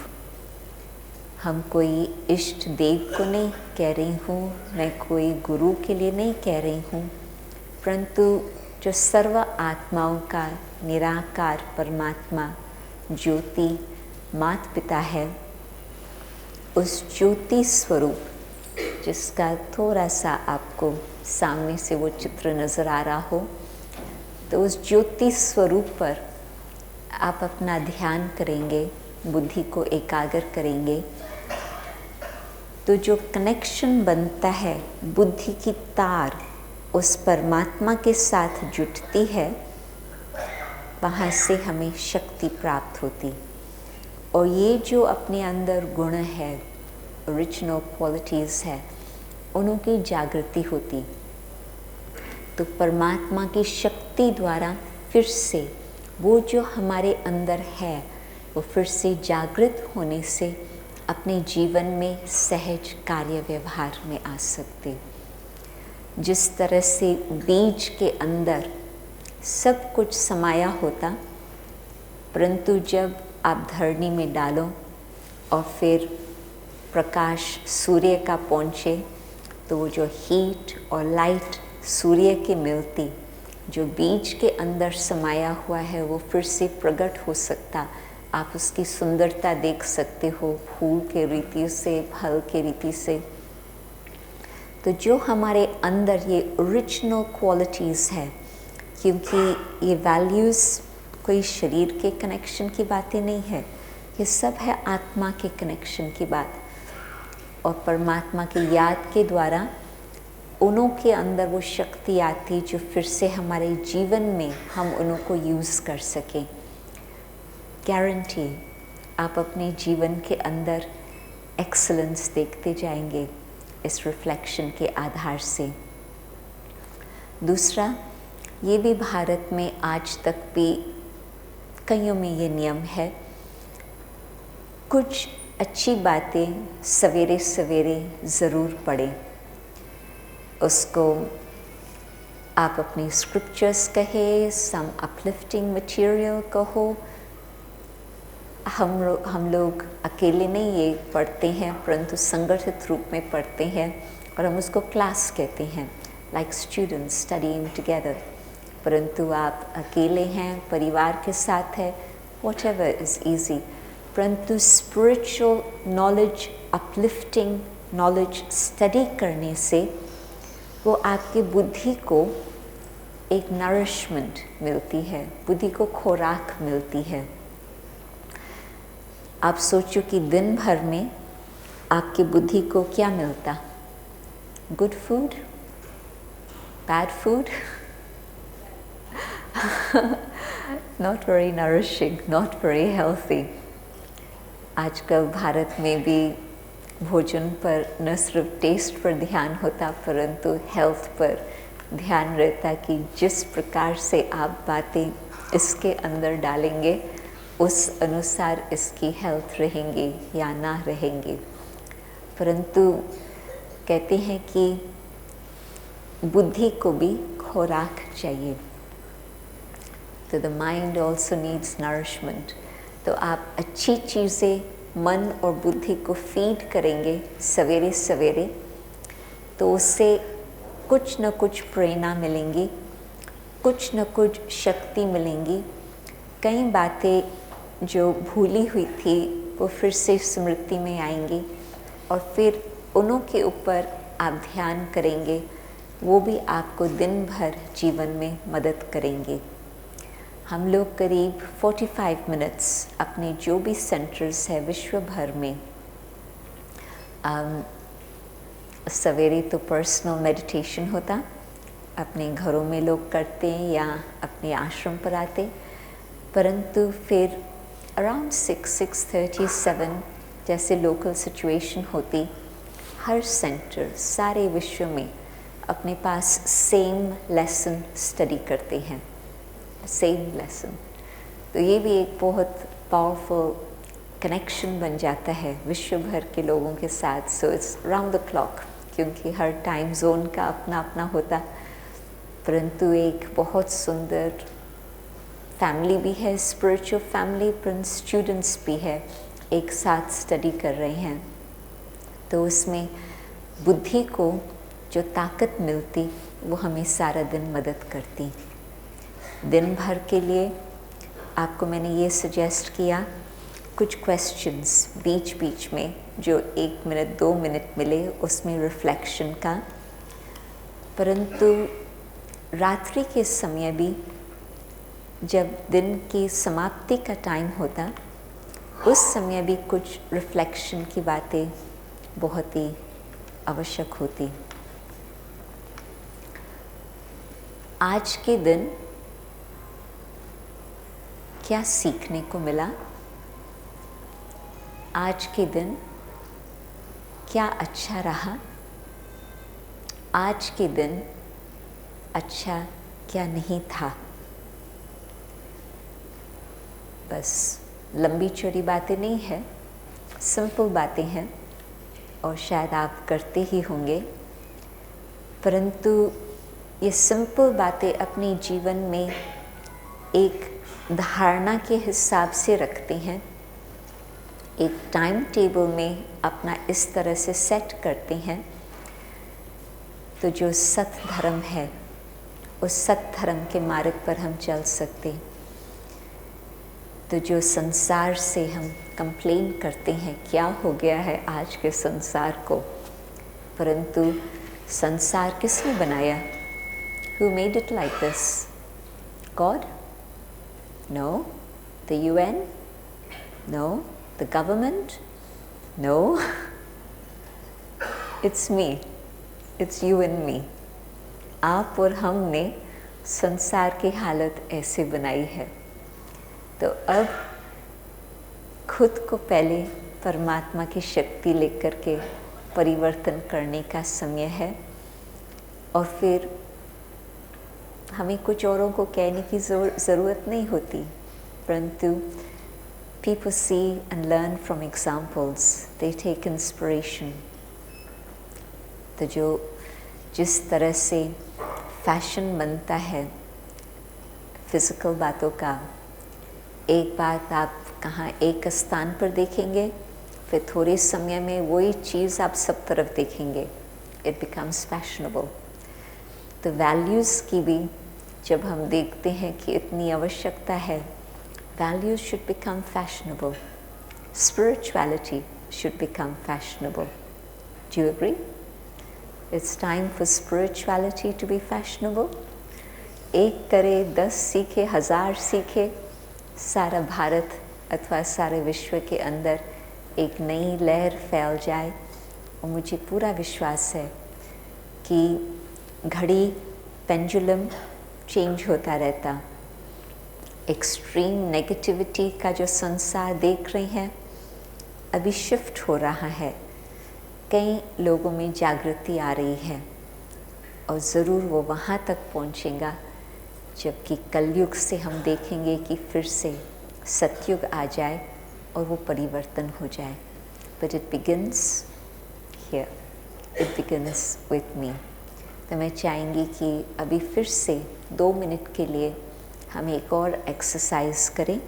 हम कोई इष्ट देव को नहीं कह रही हूँ, मैं कोई गुरु के लिए नहीं कह रही हूँ, परंतु जो सर्व आत्माओं का निराकार परमात्मा ज्योति माता पिता है, उस ज्योति स्वरूप जिसका थोड़ा सा आपको सामने से वो चित्र नज़र आ रहा हो, तो उस ज्योति स्वरूप पर आप अपना ध्यान करेंगे, बुद्धि को एकाग्र करेंगे, तो जो कनेक्शन बनता है, बुद्धि की तार उस परमात्मा के साथ जुटती है, वहाँ से हमें शक्ति प्राप्त होती। और ये जो अपने अंदर गुण है, ओरिजिनल क्वालिटीज़ है, उनकी जागृति होती। तो परमात्मा की शक्ति द्वारा फिर से वो जो हमारे अंदर है वो फिर से जागृत होने से अपने जीवन में सहज कार्य व्यवहार में आ सकते। जिस तरह से बीज के अंदर सब कुछ समाया होता, परंतु जब आप धरनी में डालो और फिर प्रकाश सूर्य का पहुँचे, तो वो जो हीट और लाइट सूर्य की मिलती, जो बीज के अंदर समाया हुआ है वो फिर से प्रकट हो सकता। आप उसकी सुंदरता देख सकते हो, फूल के रीति से, फल के रीति से। तो जो हमारे अंदर ये ओरिजिनल क्वालिटीज़ है, क्योंकि ये वैल्यूज़ कोई शरीर के कनेक्शन की बातें नहीं है, ये सब है आत्मा के कनेक्शन की बात। और परमात्मा की याद के द्वारा उन्हों के अंदर वो शक्ति आती जो फिर से हमारे जीवन में हम उनको यूज़ कर सकें। गारंटी, आप अपने जीवन के अंदर एक्सीलेंस देखते जाएंगे इस रिफ्लेक्शन के आधार से। दूसरा, ये भी भारत में आज तक भी कईयों में ये नियम है, कुछ अच्छी बातें सवेरे सवेरे ज़रूर पढ़ें। उसको आप अपनी स्क्रिप्चर्स कहे, सम अपलिफ्टिंग मटेरियल कहो। हम लोग अकेले नहीं ये पढ़ते हैं, परंतु संगठित रूप में पढ़ते हैं और हम उसको क्लास कहते हैं, लाइक स्टूडेंट्स स्टडीइंग टुगेदर। परंतु आप अकेले हैं, परिवार के साथ है, व्हाटएवर इज़ ईजी, परंतु spiritual knowledge, uplifting knowledge study करने से वो आपकी बुद्धि को एक नरिशमेंट मिलती है, बुद्धि को खुराक मिलती है। आप सोचो कि दिन भर में आपकी बुद्धि को क्या मिलता? Good food, bad food, not very nourishing, not very healthy. आजकल भारत में भी भोजन पर न सिर्फ टेस्ट पर ध्यान होता, परंतु हेल्थ पर ध्यान रहता कि जिस प्रकार से आप बातें इसके अंदर डालेंगे उस अनुसार इसकी हेल्थ रहेंगी या ना रहेंगी। परंतु कहते हैं कि बुद्धि को भी खुराक चाहिए, तो the mind also needs nourishment. तो आप अच्छी चीज़ें मन और बुद्धि को फीड करेंगे सवेरे सवेरे, तो उससे कुछ न कुछ प्रेरणा मिलेंगी, कुछ न कुछ शक्ति मिलेंगी, कई बातें जो भूली हुई थी वो फिर से स्मृति में आएंगी और फिर उन्हों के ऊपर आप ध्यान करेंगे, वो भी आपको दिन भर जीवन में मदद करेंगे। हम लोग करीब 45 मिनट्स अपने जो भी सेंटर्स है विश्व भर में, सवेरे तो पर्सनल मेडिटेशन होता, अपने घरों में लोग करते हैं या अपने आश्रम पर आते, परंतु फिर अराउंड 6:30, 7 जैसे लोकल सिचुएशन होती, हर सेंटर सारे विश्व में अपने पास सेम लेसन स्टडी करते हैं, सेम लेसन। तो ये भी एक बहुत पावरफुल कनेक्शन बन जाता है विश्व भर के लोगों के साथ। So it's round the clock, क्योंकि हर टाइम जोन का अपना अपना होता, परंतु एक बहुत सुंदर फैमिली भी है, स्पिरिचुअल फैमिली, परंतु स्टूडेंट्स भी है, एक साथ स्टडी कर रहे हैं। तो उसमें बुद्धि को जो ताकत मिलती वो हमें सारा दिन मदद करती। दिन भर के लिए आपको मैंने ये सजेस्ट किया, कुछ क्वेश्चंस बीच बीच में जो 1 मिनट 2 मिनट मिले उसमें रिफ्लेक्शन का, परंतु रात्रि के समय भी जब दिन की समाप्ति का टाइम होता, उस समय भी कुछ रिफ्लेक्शन की बातें बहुत ही आवश्यक होती। आज के दिन क्या सीखने को मिला? आज के दिन क्या अच्छा रहा? आज के दिन अच्छा क्या नहीं था? बस लंबी चौड़ी बातें नहीं है, सिंपल बातें हैं और शायद आप करते ही होंगे, परंतु ये सिंपल बातें अपने जीवन में एक धारणा के हिसाब से रखते हैं, एक टाइम टेबल में अपना इस तरह से सेट करते हैं, तो जो सत धर्म है उस सत धर्म के मार्ग पर हम चल सकते। तो जो संसार से हम कंप्लेन करते हैं क्या हो गया है आज के संसार को, परंतु संसार किसने बनाया? Who made it like this? God? No. The UN? No. The government? No. It's me. It's you and me. आप और हमने संसार की हालत ऐसे बनाई है। तो अब खुद को पहले परमात्मा की शक्ति लेकर के परिवर्तन करने का समय है, और फिर हमें कुछ औरों को कहने की ज़रूरत नहीं होती, परंतु people see and learn from examples, they take inspiration। तो जो जिस तरह से फैशन बनता है फिज़िकल बातों का, एक बात आप कहाँ एक स्थान पर देखेंगे, फिर थोड़े समय में वही चीज़ आप सब तरफ देखेंगे, इट बिकम्स फैशनेबल। तो वैल्यूज़ की भी जब हम देखते हैं कि इतनी आवश्यकता है, values should become fashionable, spirituality should become fashionable. Do you agree? It's time for spirituality to be fashionable. एक करे, 10 सीखे, 1000 सीखे, सारा भारत अथवा सारे विश्व के अंदर एक नई लहर फैल जाए। और मुझे पूरा विश्वास है कि घड़ी पेंडुलम चेंज होता रहता। एक्सट्रीम नेगेटिविटी का जो संसार देख रहे हैं अभी शिफ्ट हो रहा है, कई लोगों में जागृति आ रही है, और ज़रूर वो वहाँ तक पहुँचेगा जबकि कलयुग से हम देखेंगे कि फिर से सतयुग आ जाए और वो परिवर्तन हो जाए। But it begins here, it begins with me. तो मैं चाहेंगी कि अभी फिर से 2 मिनट के लिए हम एक और एक्सरसाइज करें।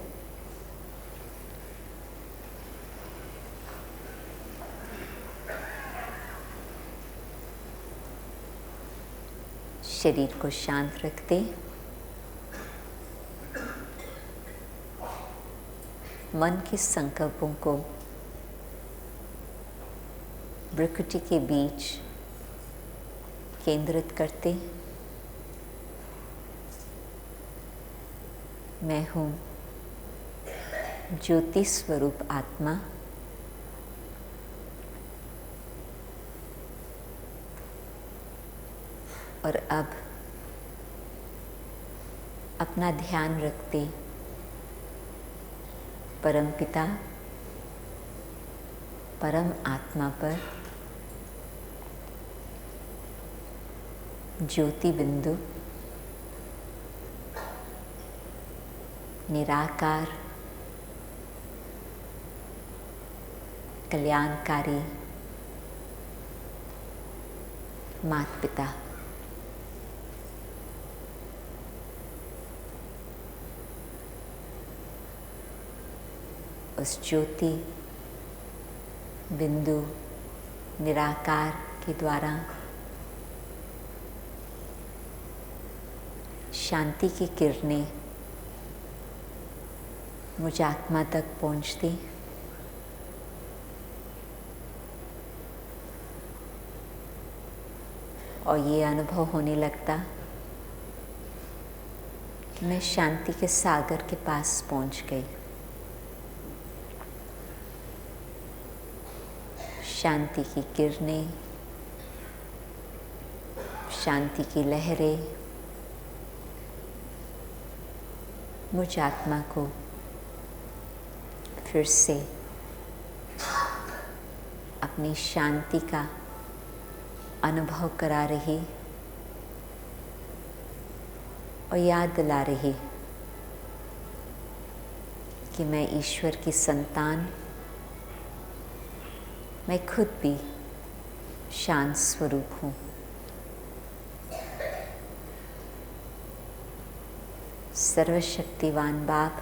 शरीर को शांत रखते, मन के संकल्पों को भ्रुकुटी के बीच केंद्रित करते। मैं हूँ ज्योति स्वरूप आत्मा, और अब अपना ध्यान रखते परमपिता परम आत्मा पर, ज्योति बिंदु निराकार कल्याणकारी माता पिता, उस ज्योति बिंदु निराकार के द्वारा शांति की किरणें मुझ आत्मा तक पहुंचती और ये अनुभव होने लगता कि मैं शांति के सागर के पास पहुंच गई। शांति की किरणें, शांति की लहरें मुझ आत्मा को फिर से अपनी शांति का अनुभव करा रही और याद दिला रही कि मैं ईश्वर की संतान, मैं खुद भी शांत स्वरूप हूँ। सर्वशक्तिवान बाप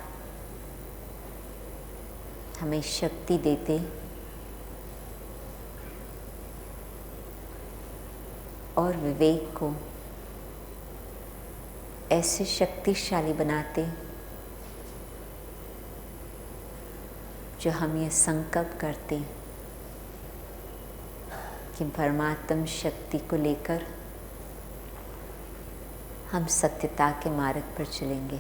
हमें शक्ति देते और विवेक को ऐसे शक्तिशाली बनाते जो हम ये संकल्प करते कि परमात्म शक्ति को लेकर हम सत्यता के मार्ग पर चलेंगे।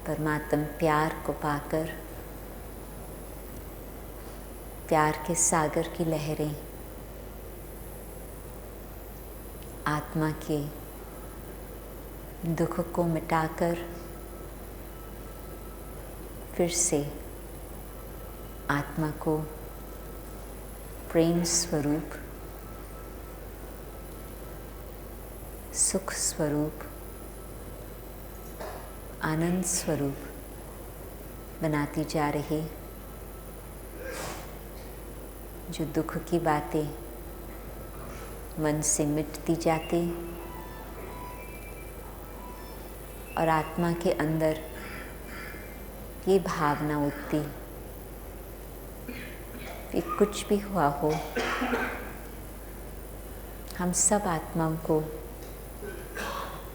परमात्म प्यार को पाकर प्यार के सागर की लहरें आत्मा के दुख को मिटाकर फिर से आत्मा को प्रेम स्वरूप, सुख स्वरूप, आनंद स्वरूप बनाती जा रही। जो दुख की बातें मन से मिटती जाती और आत्मा के अंदर ये भावना उठती कि कुछ भी हुआ हो, हम सब आत्माओं को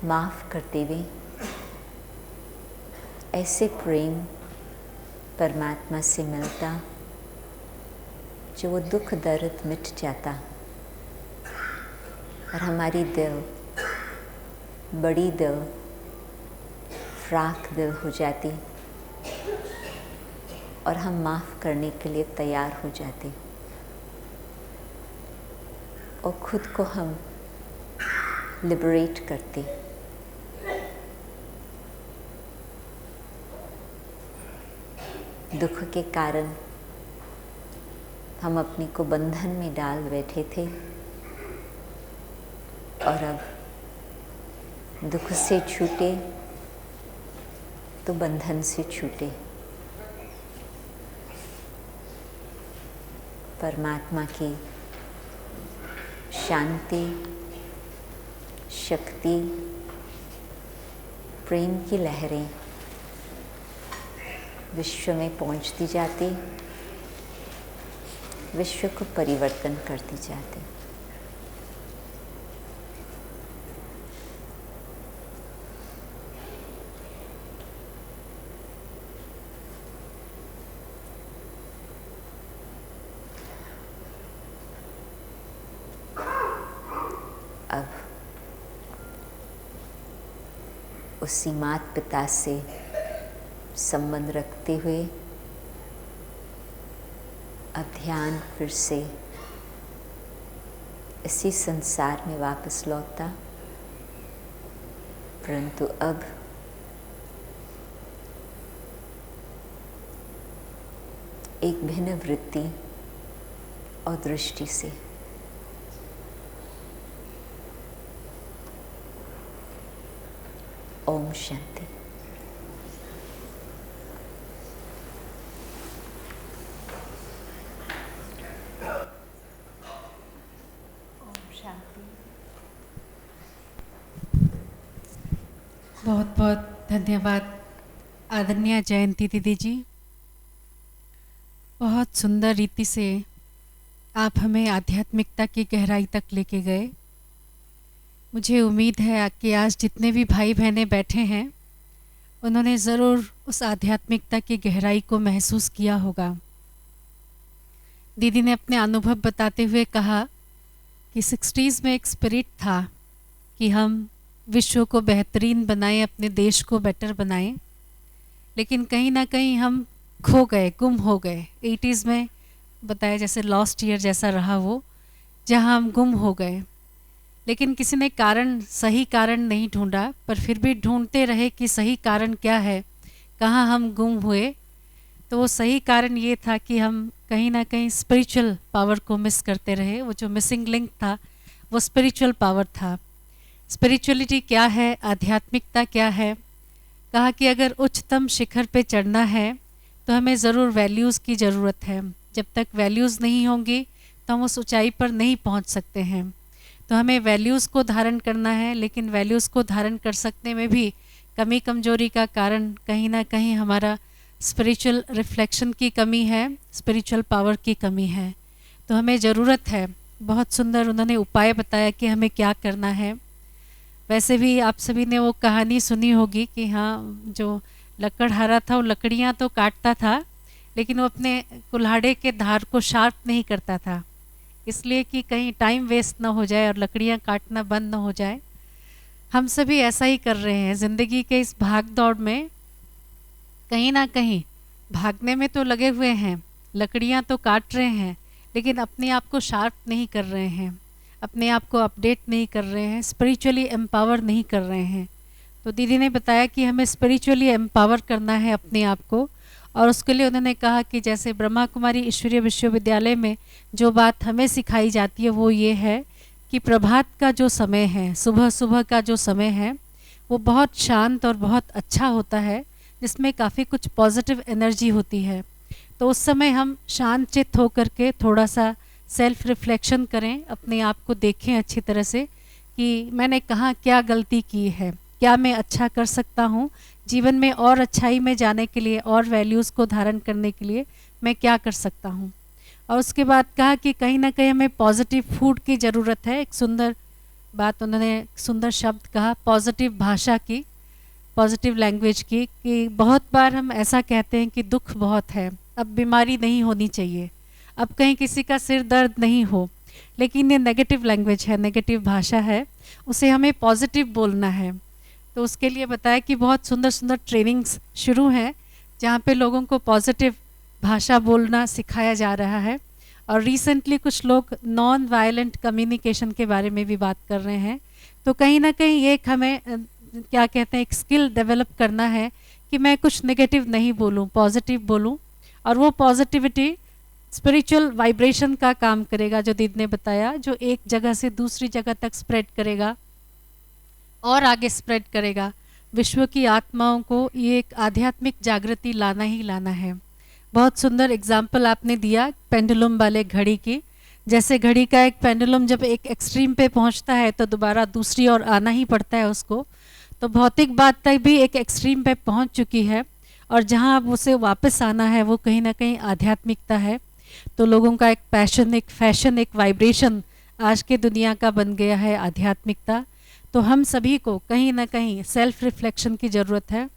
माफ़ करते हुए ऐसे प्रेम परमात्मा से मिलता जो वो दुख दर्द मिट जाता और हमारी दिल बड़ी दिल, फ्राक दिल हो जाती और हम माफ़ करने के लिए तैयार हो जाते और खुद को हम लिबरेट करते। दुख के कारण हम अपने को बंधन में डाल बैठे थे और अब दुख से छूटे तो बंधन से छूटे। परमात्मा की शांति, शक्ति, प्रेम की लहरें विश्व में पहुंचती जाती, विश्व को परिवर्तन करती जाती। उसी माता पिता से संबंध रखते हुए अब ध्यान फिर से इसी संसार में वापस लौटा, परंतु अब एक भिन्न वृत्ति और दृष्टि से। ओम शांति। बहुत बहुत धन्यवाद आदरणीय जयंती दीदी जी। बहुत सुंदर रीति से आप हमें आध्यात्मिकता की गहराई तक लेके गए। मुझे उम्मीद है कि आज जितने भी भाई बहनें बैठे हैं उन्होंने ज़रूर उस आध्यात्मिकता की गहराई को महसूस किया होगा। दीदी ने अपने अनुभव बताते हुए कहा कि 60s में एक स्पिरिट था कि हम विश्व को बेहतरीन बनाएं, अपने देश को बेटर बनाएं, लेकिन कहीं ना कहीं हम खो गए, गुम हो गए। 80s में बताया जैसे लॉस्ट ईयर जैसा रहा वो, जहां हम गुम हो गए। लेकिन किसी ने सही कारण नहीं ढूंढा, पर फिर भी ढूंढते रहे कि सही कारण क्या है, कहाँ हम गुम हुए। तो वो सही कारण ये था कि हम कहीं ना कहीं स्पिरिचुअल पावर को मिस करते रहे। वो जो मिसिंग लिंक था वो स्पिरिचुअल पावर था। स्पिरिचुअलिटी क्या है, आध्यात्मिकता क्या है। कहा कि अगर उच्चतम शिखर पे चढ़ना है तो हमें ज़रूर वैल्यूज़ की ज़रूरत है। जब तक वैल्यूज़ नहीं होंगी तो हम उस ऊंचाई पर नहीं पहुंच सकते हैं। तो हमें वैल्यूज़ को धारण करना है, लेकिन वैल्यूज़ को धारण कर सकने में भी कमी कमजोरी का कारण कहीं ना कहीं हमारा स्पिरिचुअल रिफ्लेक्शन की कमी है, स्पिरिचुअल पावर की कमी है। तो हमें ज़रूरत है। बहुत सुंदर उन्होंने उपाय बताया कि हमें क्या करना है। वैसे भी आप सभी ने वो कहानी सुनी होगी कि हाँ, जो लकड़हारा था वो लकड़ियाँ तो काटता था, लेकिन वो अपने कुल्हाड़े के धार को शार्प नहीं करता था, इसलिए कि कहीं टाइम वेस्ट ना हो जाए और लकड़ियाँ काटना बंद ना हो जाए। हम सभी ऐसा ही कर रहे हैं ज़िंदगी के इस भाग दौड़ में। कहीं ना कहीं भागने में तो लगे हुए हैं, लकड़ियाँ तो काट रहे हैं, लेकिन अपने आप को शार्प नहीं कर रहे हैं, अपने आप को अपडेट नहीं कर रहे हैं, स्पिरिचुअली एम्पावर नहीं कर रहे हैं। तो दीदी ने बताया कि हमें स्पिरिचुअली एम्पावर करना है अपने आप को, और उसके लिए उन्होंने कहा कि जैसे ब्रह्मा कुमारी ईश्वरीय विश्वविद्यालय में जो बात हमें सिखाई जाती है वो ये है कि प्रभात का जो समय है, सुबह सुबह का जो समय है, वो बहुत शांत और बहुत अच्छा होता है, जिसमें काफ़ी कुछ पॉजिटिव एनर्जी होती है। तो उस समय हम शांत चित्त होकर के थोड़ा सा सेल्फ रिफ्लेक्शन करें, अपने आप को देखें अच्छी तरह से कि मैंने कहाँ क्या गलती की है, क्या मैं अच्छा कर सकता हूँ जीवन में, और अच्छाई में जाने के लिए और वैल्यूज़ को धारण करने के लिए मैं क्या कर सकता हूँ। और उसके बाद कहा कि कहीं ना कहीं हमें पॉजिटिव फूड की ज़रूरत है। एक सुंदर बात उन्होंने, सुंदर शब्द कहा, पॉजिटिव भाषा की, पॉजिटिव लैंग्वेज की, कि बहुत बार हम ऐसा कहते हैं कि दुख बहुत है, अब बीमारी नहीं होनी चाहिए, अब कहीं किसी का सिर दर्द नहीं हो, लेकिन ये नेगेटिव लैंग्वेज है, नेगेटिव भाषा है, उसे हमें पॉजिटिव बोलना है। तो उसके लिए बताया कि बहुत सुंदर सुंदर ट्रेनिंग्स शुरू हैं जहाँ पे लोगों को पॉजिटिव भाषा बोलना सिखाया जा रहा है। और रिसेंटली कुछ लोग नॉन वायलेंट कम्युनिकेशन के बारे में भी बात कर रहे हैं। तो कहीं ना कहीं एक हमें क्या कहते हैं, एक स्किल डेवलप करना है कि मैं कुछ नेगेटिव नहीं बोलूं, पॉजिटिव बोलूं, और वो पॉजिटिविटी स्पिरिचुअल वाइब्रेशन का काम करेगा, जो दीदी ने बताया, जो एक जगह से दूसरी जगह तक स्प्रेड करेगा और आगे स्प्रेड करेगा। विश्व की आत्माओं को ये एक आध्यात्मिक जागृति लाना ही लाना है। बहुत सुंदर एग्जाम्पल आपने दिया पेंडुलम वाले घड़ी की। जैसे घड़ी का एक पेंडुलम जब एक एक्सट्रीम पे पहुंचता है तो दोबारा दूसरी ओर आना ही पड़ता है उसको। तो भौतिक बात तक भी एक एक्सट्रीम पे पहुंच चुकी है, और जहां अब उसे वापस आना है वो कहीं ना कहीं आध्यात्मिकता है। तो लोगों का एक पैशन, एक फैशन, एक वाइब्रेशन आज के दुनिया का बन गया है आध्यात्मिकता। तो हम सभी को कहीं ना कहीं सेल्फ रिफ्लेक्शन की ज़रूरत है।